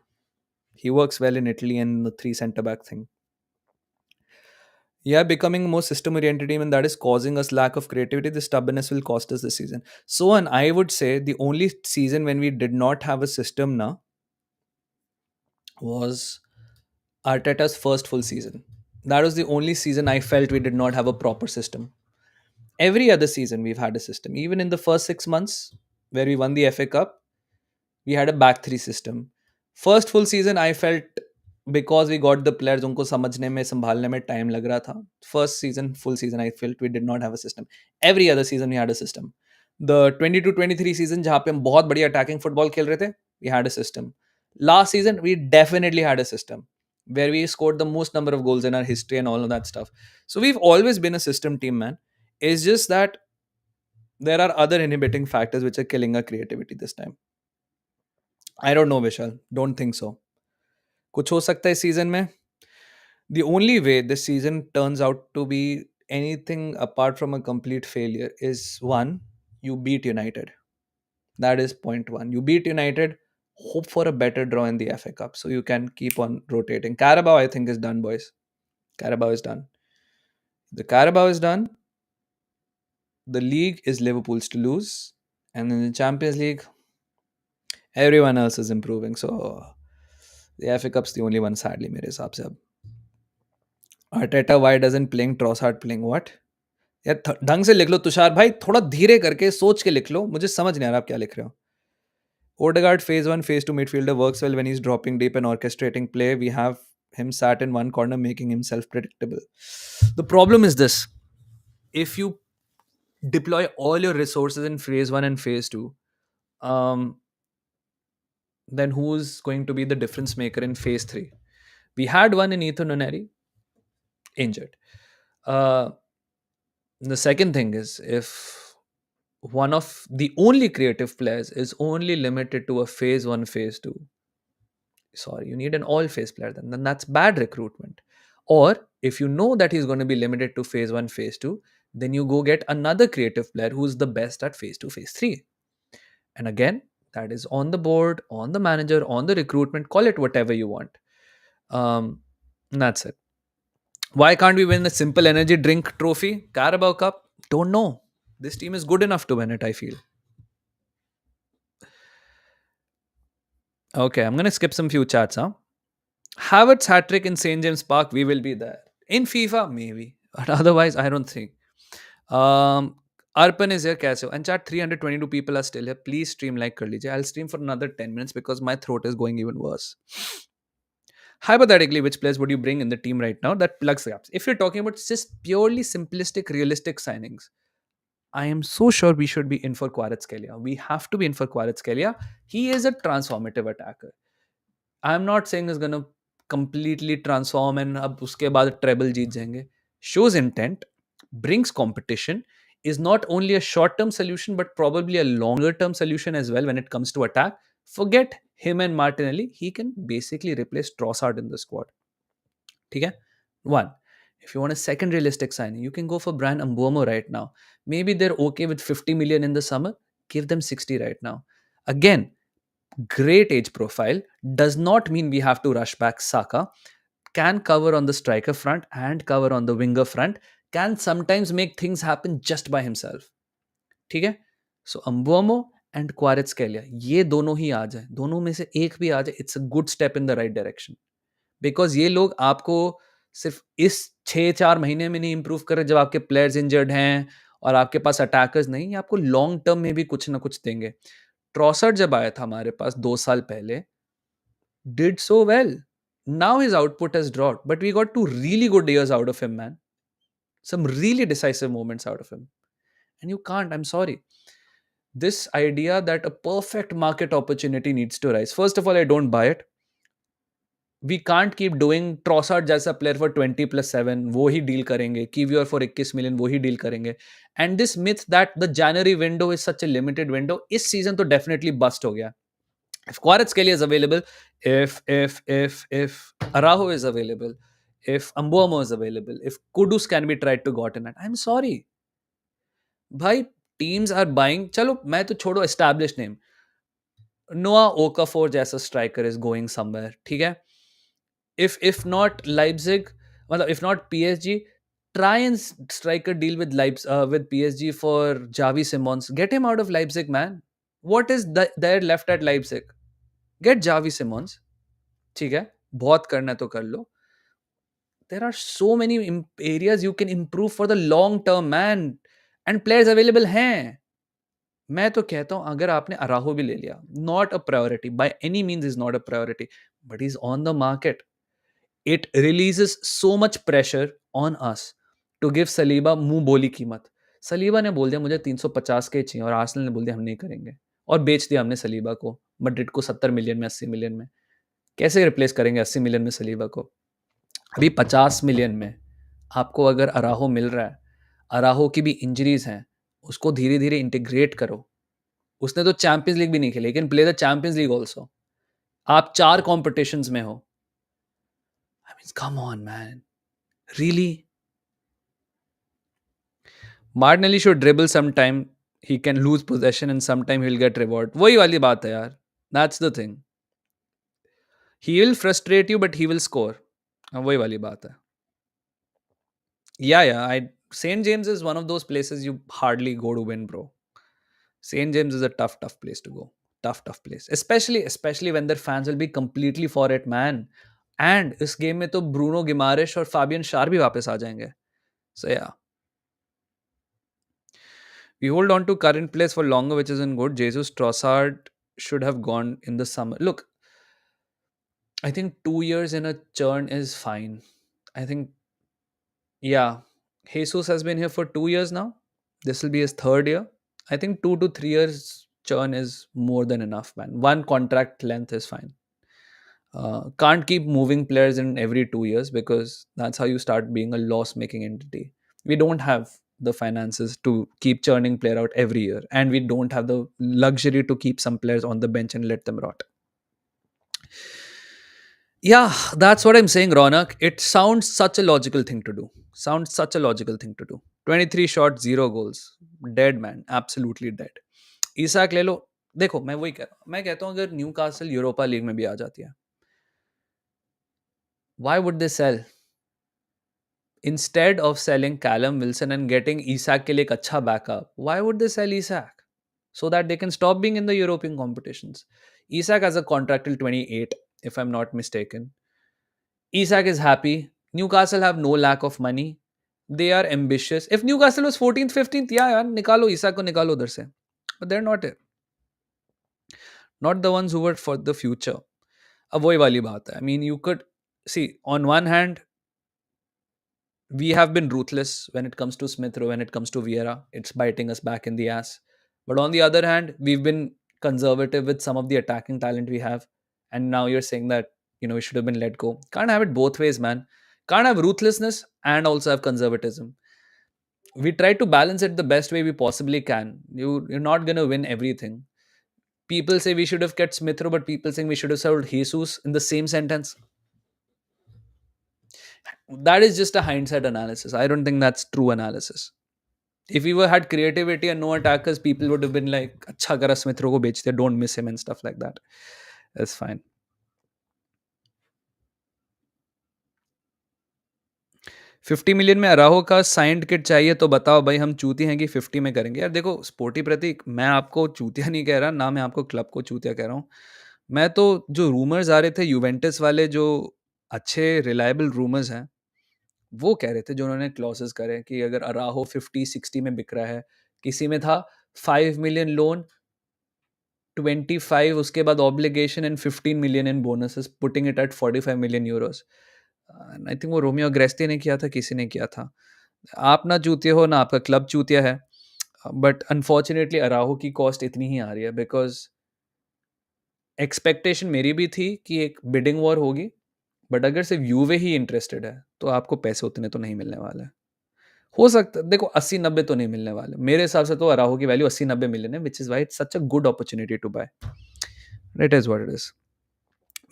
He works well in Italy and the three centre back thing. Yeah, becoming a more system oriented team, and that is causing us lack of creativity. The stubbornness will cost us this season. So, and I would say the only season when we did not have a system now was Arteta's first full season. That was the only season I felt we did not have a proper system. Every other season we've had a system. Even in the first 6 months where we won the FA Cup, we had a back three system. First full season I felt, because we got the players, उनको समझने में संभालने में time लग रहा था. First season, full season, I felt we did not have a system. Every other season we had a system. The 22-23 season जहाँ पे हम बहुत बढ़िया attacking football खेल रहे थे, we had a system. Last season we definitely had a system where we scored the most number of goals in our history and all of that stuff. So we've always been a system team, man. It's just that there are other inhibiting factors which are killing our creativity this time. I don't know, Vishal. Don't think so. कुछ हो सकता है इस season में. The only way this season turns out to be anything apart from a complete failure is, one, you beat United. That is point one. You beat United, hope for a better draw in the FA Cup so you can keep on rotating. Carabao, I think, is done, boys. Carabao is done. The Carabao is done. The league is Liverpool's to lose. And in the Champions League, everyone else is improving. So the FA Cup's the only one, sadly, मेरे हिसाब से अब. Arteta, why doesn't playing Trossard playing what? यार ढंग से लिख लो तुषार भाई, थोड़ा धीरे करके सोच के लिख लो, मुझे समझ नहीं आ रहा आप क्या लिख रहे हो. Odegaard phase 1, phase 2 midfielder works well when he's dropping deep and orchestrating play. We have him sat in one corner making himself predictable. The problem is this: if you deploy all your resources in phase 1 and phase 2, um, then who's going to be the difference maker in phase 3? We had one in Ethan Nuneri, injured. Uh, the second thing is, if one of the only creative players is only limited to a phase 1, phase 2, sorry, you need an all phase player, then that's bad recruitment. Or if you know that he's going to be limited to phase 1, phase 2, then you go get another creative player who's the best at phase 2, phase 3. And again, that is on the board, on the manager, on the recruitment, call it whatever you want. And that's it. Why can't we win the simple energy drink trophy? Carabao Cup? Don't know. This team is good enough to win it, I feel. Okay, I'm going to skip some few chats, huh? Havertz hat trick in St. James Park, we will be there. In FIFA, maybe. But otherwise, I don't think. Arpan is here, kaise ho? And chat, 322 people are still here. Please stream like kar lijiye. I'll stream for another 10 minutes because my throat is going even worse. Hypothetically, which players would you bring in the team right now that plugs gaps? If you're talking about just purely simplistic, realistic signings, I am so sure we should be in for Kvaratskhelia. We have to be in for Kvaratskhelia. He is a transformative attacker. I'm not saying he's going to completely transform and अब उसके बाद treble जीत जाएंगे. Shows intent, brings competition, is not only a short-term solution but probably a longer-term solution as well when it comes to attack. Forget him and Martinelli. He can basically replace Trossard in the squad. ठीक है? One. If you want a second realistic signing, you can go for Brian Mbuemo right now. Maybe they're okay with 50 million in the summer. Give them 60 right now. Again, great age profile. Does not mean we have to rush back Saka. Can cover on the striker front and cover on the winger front. Can sometimes make things happen just by himself. ठीक है? So Mbuemo and Kvaratskhelia, ये दोनों ही आ जाए. दोनों में से एक भी आ जाए. It's a good step in the right direction. Because ये लोग आपको सिर्फ इस 6-4 महीने में नहीं इंप्रूव कर रहे जब आपके प्लेयर्स इंजर्ड हैं और आपके पास अटैकर्स नहीं, ये आपको लॉन्ग टर्म में भी कुछ ना कुछ देंगे. ट्रॉसर्ड जब आया था हमारे पास 2 साल पहले, did so well. Now his output has dropped but we got 2 really good years out of him, man. Some really decisive moments out of him. And you can't, I'm sorry. This idea that a perfect market opportunity needs to rise. First of all, I don't buy it. We can't keep doing Trossard जैसा player for 20+7 वो ही deal करेंगे, कीवियर for 21 million वो ही deal करेंगे. And this myth that the January window is such A limited window, इस season तो definitely bast हो गया. If Kvaratskhelia is available, if Araujo is available, if Mbuemo is available, if Kudus can be tried to gotten at, I'm sorry भाई. Teams are buying. चलो मैं तो छोड़ो establish name, नोआ ओकाफोर जैसा स्ट्राइकर इज गोइंग समवेयर. ठीक है. If not Leipzig, well, if not PSG, try and strike a deal with with PSG for Javi Simons. Get him out of Leipzig, man. What is there left at Leipzig? Get Javi Simons. ठीक है, बहुत करना है तो कर लो. There are so many areas you can improve for the long term, man. And players available हैं. मैं तो कहता हूँ अगर आपने अराहो भी ले लिया, not a priority. By any means is not a priority. But he's on the market. It releases so much pressure on us to give Saliba मुंह बोली कीमत. सलीबा ने बोल दिया मुझे 350 के चाहिए और आर्सेनल ने बोल दिया हम नहीं करेंगे और बेच दिया हमने सलीबा को मैड्रिड को 70 मिलियन में, 80 मिलियन में. कैसे रिप्लेस करेंगे 80 मिलियन में सलीबा को? अभी 50 मिलियन में आपको अगर अराहो मिल रहा है, अराहो की भी इंजरीज हैं, उसको धीरे धीरे इंटीग्रेट करो. उसने तो चैंपियंस लीग भी नहीं खेली, लेकिन play the Champions league also. आप 4 कॉम्पिटिशंस में हो. I mean, come on, man. Really? Martinelli should dribble sometime. He can lose possession and sometime he'll get reward. वही वाली बात है यार. That's the thing. He will frustrate you, but he will score. वही वाली बात है. Yeah. St. James is one of those places you hardly go to win, bro. St. James is a tough place to go. Tough place. Especially when their fans will be completely for it, man. And इस game में तो Bruno गिमारेश और Fabian शार भी वापस आ जाएंगे. So yeah. We hold on to current players for longer, which isn't good. Jesus Trossard should have gone in the summer. Look, I think 2 years in a churn is fine. I think, yeah, Jesus has been here for 2 years now. This will be his third year. I think 2 to 3 years churn is more than enough, man. One contract length is fine. Can't keep moving players in every 2 years because that's how you start being a loss-making entity. We don't have the finances to keep churning player out every year, and we don't have the luxury to keep some players on the bench and let them rot. Yeah, that's what I'm saying, Ronak. It sounds such a logical thing to do. 23 shots, 0 goals. Dead, man. Absolutely dead. Isak ले लो. देखो मैं वही कह रहा हूँ. मैं कहता हूँ अगर न्यूकासल यूरोपा लीग में भी आ जाती है, why would they sell? Instead of selling Callum Wilson and getting Isak के लिए एक अच्छा backup, why would they sell Isak? So that they can stop being in the European competitions. Isak has a contract till 28, if I'm not mistaken. Isak is happy. Newcastle have no lack of money. They are ambitious. If Newcastle was 14th, 15th, yeah, यार निकालो Isak को निकालो उधर से. But they're not it. Not the ones who were for the future. अब वही वाली बात है. I mean, you could See, on one hand, we have been ruthless when it comes to Smith Rowe, when it comes to Vieira. It's biting us back in the ass. But on the other hand, we've been conservative with some of the attacking talent we have. And now you're saying that, we should have been let go. Can't have it both ways, man. Can't have ruthlessness and also have conservatism. We try to balance it the best way we possibly can. You're not going to win everything. People say we should have kept Smith Rowe, but people saying we should have sold Jesus in the same sentence. That is just a hindsight analysis. I don't think that's true analysis. If we were had creativity and no attackers, people would have been like, "Acha kara Smith Rowe ko bechte, don't miss him," and stuff like that. That's fine. 50 million में अराहो का signed kit चाहिए तो बताओ भाई, हम चूती हैं कि 50 में करेंगे। यार देखो स्पोर्टी प्रतीक, मैं आपको चूतिया नहीं कह रहा, ना मैं आपको क्लब को चूतिया कह रहा हूँ। मैं तो जो रूमर्स आ रहे थे यूवेंटस वाले, जो अच्छे रिलायबल रूमर्स हैं, वो कह रहे थे, जो उन्होंने क्लॉसेस करे कि अगर अराहो 50-60 में बिक रहा है। किसी में था 5 मिलियन लोन, 25 उसके बाद obligation and 15 million in bonuses, putting it at 45 million Euros. I think वो रोमियो अग्रेस्टी ने किया था, किसी ने किया था। आप ना चूतिया हो, ना आपका क्लब चूतिया है, बट अनफॉर्चुनेटली अराहो की कॉस्ट इतनी ही आ रही है, बिकॉज एक्सपेक्टेशन मेरी भी थी कि एक बिडिंग वॉर होगी, बट अगर सिर्फ यूवे ही इंटरेस्टेड है तो आपको पैसे उतने तो नहीं मिलने वाले। हो सकता, देखो 80-90 तो नहीं मिलने वाले मेरे हिसाब से, तो अराहो की वैल्यू 80-90 मिलियन है, which is why it's such a good opportunity to buy. It is what it is.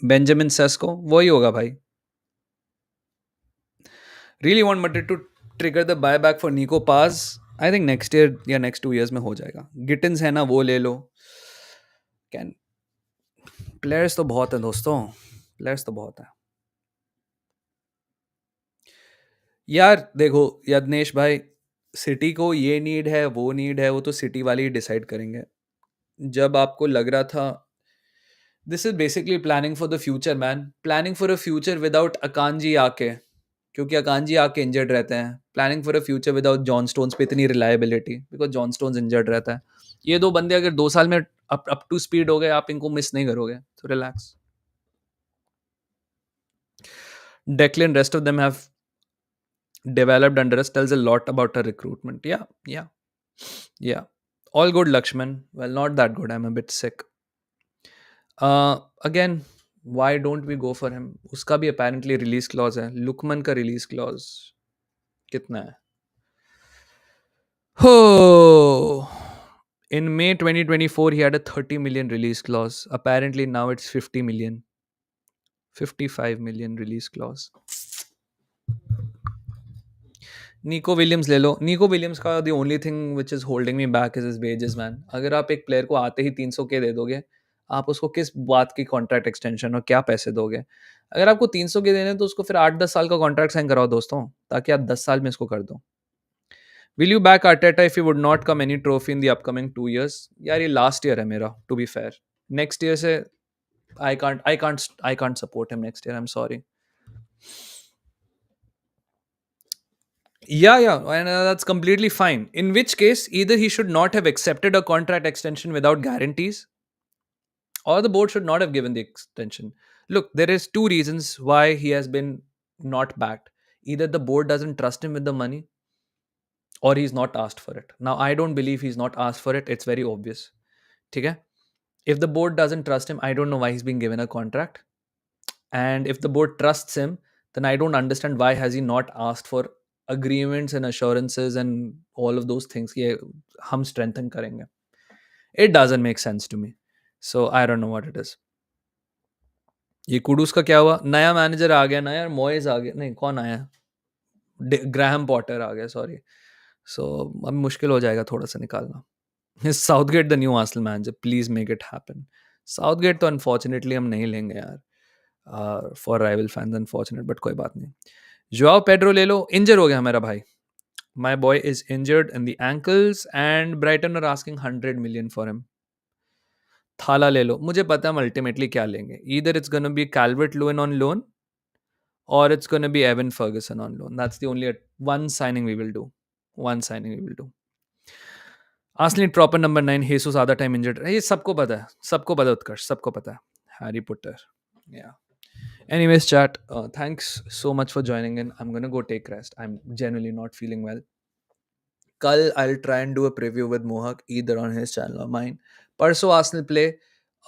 Benjamin Sesko वही होगा भाई। Really want Madrid to trigger the buy back for Nico Paz. I think next year या next 2 years में हो जाएगा। गिटिन्स है ना, वो ले लो। कैन प्लेयर्स तो बहुत है दोस्तों, प्लेयर्स तो बहुत है यार। देखो यज्ञेश भाई, सिटी को ये नीड है, वो नीड है, वो तो सिटी वाले ही डिसाइड करेंगे। जब आपको लग रहा था, this is basically planning for the future man, planning for a future without Akanji आके, क्योंकि अकानजी आके इंजर्ड रहते हैं। Planning for a future without John Stones पे इतनी reliability, because John Stones injured रहता है। ये दो बंदे अगर 2 साल में अप टू स्पीड हो गए, आप इनको मिस नहीं करोगे, तो relax. Declan, rest of them have developed under us, tells a lot about our recruitment. Yeah, yeah, yeah. All good, Lakshman. Well, not that good. I'm a bit sick. Again, why don't we go for him? उसका भी apparently release clause है. Lukman का release clause कितना है? Oh, in May 2024, he had a 30 million release clause. Apparently now it's 50 million. 55 million release clause. Nico Williams ले लो। Nico Williams का the only thing which is holding me back is his wages man. अगर आप एक player को आते ही 300 के दे दोगे, आप उसको किस बात की कॉन्ट्रैक्ट एक्सटेंशन और क्या पैसे दोगे? अगर आपको 300 के देने तो उसको फिर 8-10 साल का कॉन्ट्रैक्ट साइन कराओ दोस्तों, ताकि आप 10 साल में इसको कर दो। Will you back Arteta if he would not come any trophy in the upcoming 2 years? यार ये लास्ट ईयर है मेरा, to be fair. Next year से I can't support him next year, I am sorry. Yeah, and that's completely fine. In which case, either he should not have accepted a contract extension without guarantees, or the board should not have given the extension. Look, there is two reasons why he has been not backed. Either the board doesn't trust him with the money, or he's not asked for it. Now, I don't believe he's not asked for it. It's very obvious. Okay? If the board doesn't trust him, I don't know why he's being given a contract. And if the board trusts him, then I don't understand why has he not asked for agreements and assurances and all of those things कि हम strengthen करेंगे. It doesn't make sense to me. So I don't know what it is. ये कुडूस का क्या हुआ? नया manager आ गया ना यार, मॉयस आ गया, नहीं कौन आया, ग्राहम पॉटर आ गया, सॉरी। सो अब मुश्किल हो जाएगा थोड़ा सा निकालना। Is Southgate the new Arsenal manager? Please make it happen. Southgate तो अनफॉर्चुनेटली हम नहीं लेंगे यार, for rival fans unfortunate, but कोई बात नहीं। जोआओ पेड्रो ले लो, इंजर हो गया मेरा भाई। My boy is injured in the ankles and Brighton are asking 100 million for him. थाला ले लो, मुझे पता है हम अल्टीमेटली क्या लेंगे। Either it's going to be Calvert Lewin on loan or it's going to be Evan Ferguson on loan. That's the only one signing we will do. One signing we will do. Arsenal need proper number 9. Jesus आधा time injured. ये सबको पता है, सबको पता, उत्कर्ष सबको पता है। Harry Potter, yeah. Anyways, chat, thanks so much for joining in. I'm gonna go take rest. I'm genuinely not feeling well. Kal, I'll try and do a preview with Mohak either on his channel or mine. परसों Arsenal play.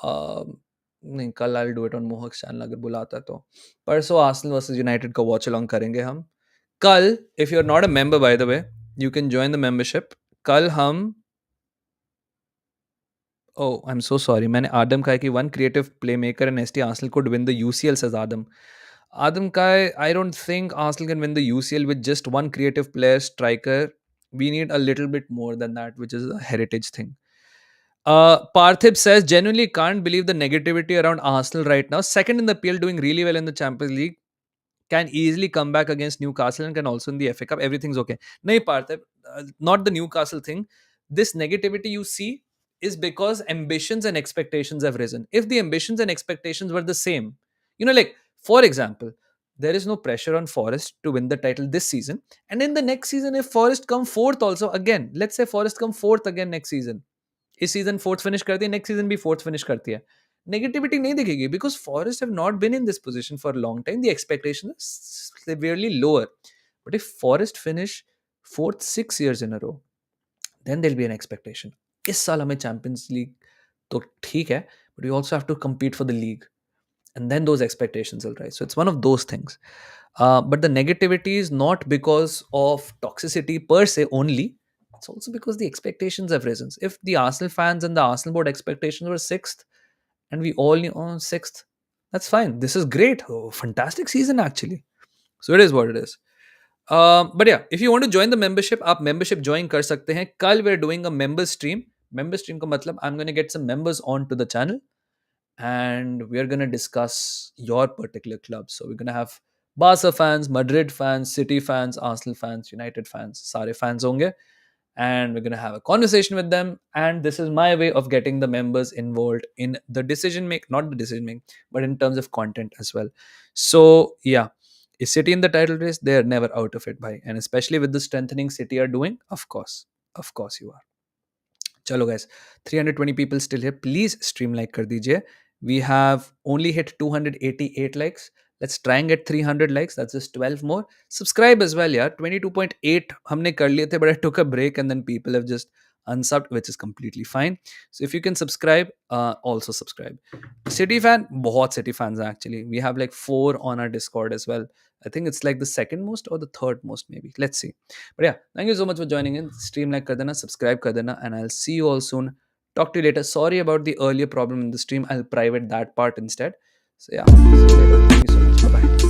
नहीं, कल I'll do it on Mohak's channel अगर बुलाता है तो. परसों Arsenal versus United का watch along करेंगे हम. कल, if you're not a member by the way, you can join the membership. कल हम, oh, I'm so sorry. मैंने आदम कहा कि one creative playmaker and ST Arsenal could win the UCL, says Adam. Adam Kai, I don't think Arsenal can win the UCL with just one creative player striker. We need a little bit more than that, which is a heritage thing. Parthib says, genuinely can't believe the negativity around Arsenal right now. Second in the PL, doing really well in the Champions League. Can easily come back against Newcastle and can also in the FA Cup. Everything's okay. Nahi Parthib, not the Newcastle thing. This negativity you see is because ambitions and expectations have risen. If the ambitions and expectations were the same, like for example, there is no pressure on Forest to win the title this season. And in the next season, if Forest come fourth also again, let's say Forest come fourth again next season. इस season fourth finish करती है, next season भी fourth finish करती है, negativity नहीं दिखेगी because Forest have not been in this position for long time. The expectation severely lower. But if Forest finish fourth 6 years in a row, then there'll be an expectation. इस साल हमें champions league तो ठीक है, but we also have to compete for the league, and then those expectations will rise. So it's one of those things. But the negativity is not because of toxicity per se only. It's also because the expectations have risen. If the Arsenal fans and the Arsenal board expectations were sixth, and we all knew, oh, sixth, that's fine. This is great. Oh, fantastic season actually. So it is what it is. But yeah, if you want to join the membership, आप membership join कर सकते हैं. कल we're doing a member stream. Member stream का मतलब I'm going to get some members onto the channel, and we're going to discuss your particular club. So we're going to have Barca fans, Madrid fans, City fans, Arsenal fans, United fans, सारे fans होंगे, and we're going to have a conversation with them. And this is my way of getting the members involved in the decision make, not the decision making, but in terms of content as well. So yeah, is City in the title race? They're never out of it, bhai. And especially with the strengthening City are doing, of course you are. Chalo guys, 320 people still here. Please stream like kar dijiye. We have only hit 288 likes. Let's try and get 300 likes. That's just 12 more. Subscribe as well, yeah. 22.8 हमने कर लिए थे, but I took a break and then people have just unsubbed, which is completely fine. So if you can subscribe, also subscribe. City fan, बहुत City fans हैं actually. We have like 4 on our Discord as well. I think it's like the second most or the third most maybe. Let's see. But yeah, thank you so much for joining in. Stream like kar dena, subscribe kar dena, and I'll see you all soon. Talk to you later. Sorry about the earlier problem in the stream. I'll private that part instead. So yeah, see you later. Thank you so much. Bye bye.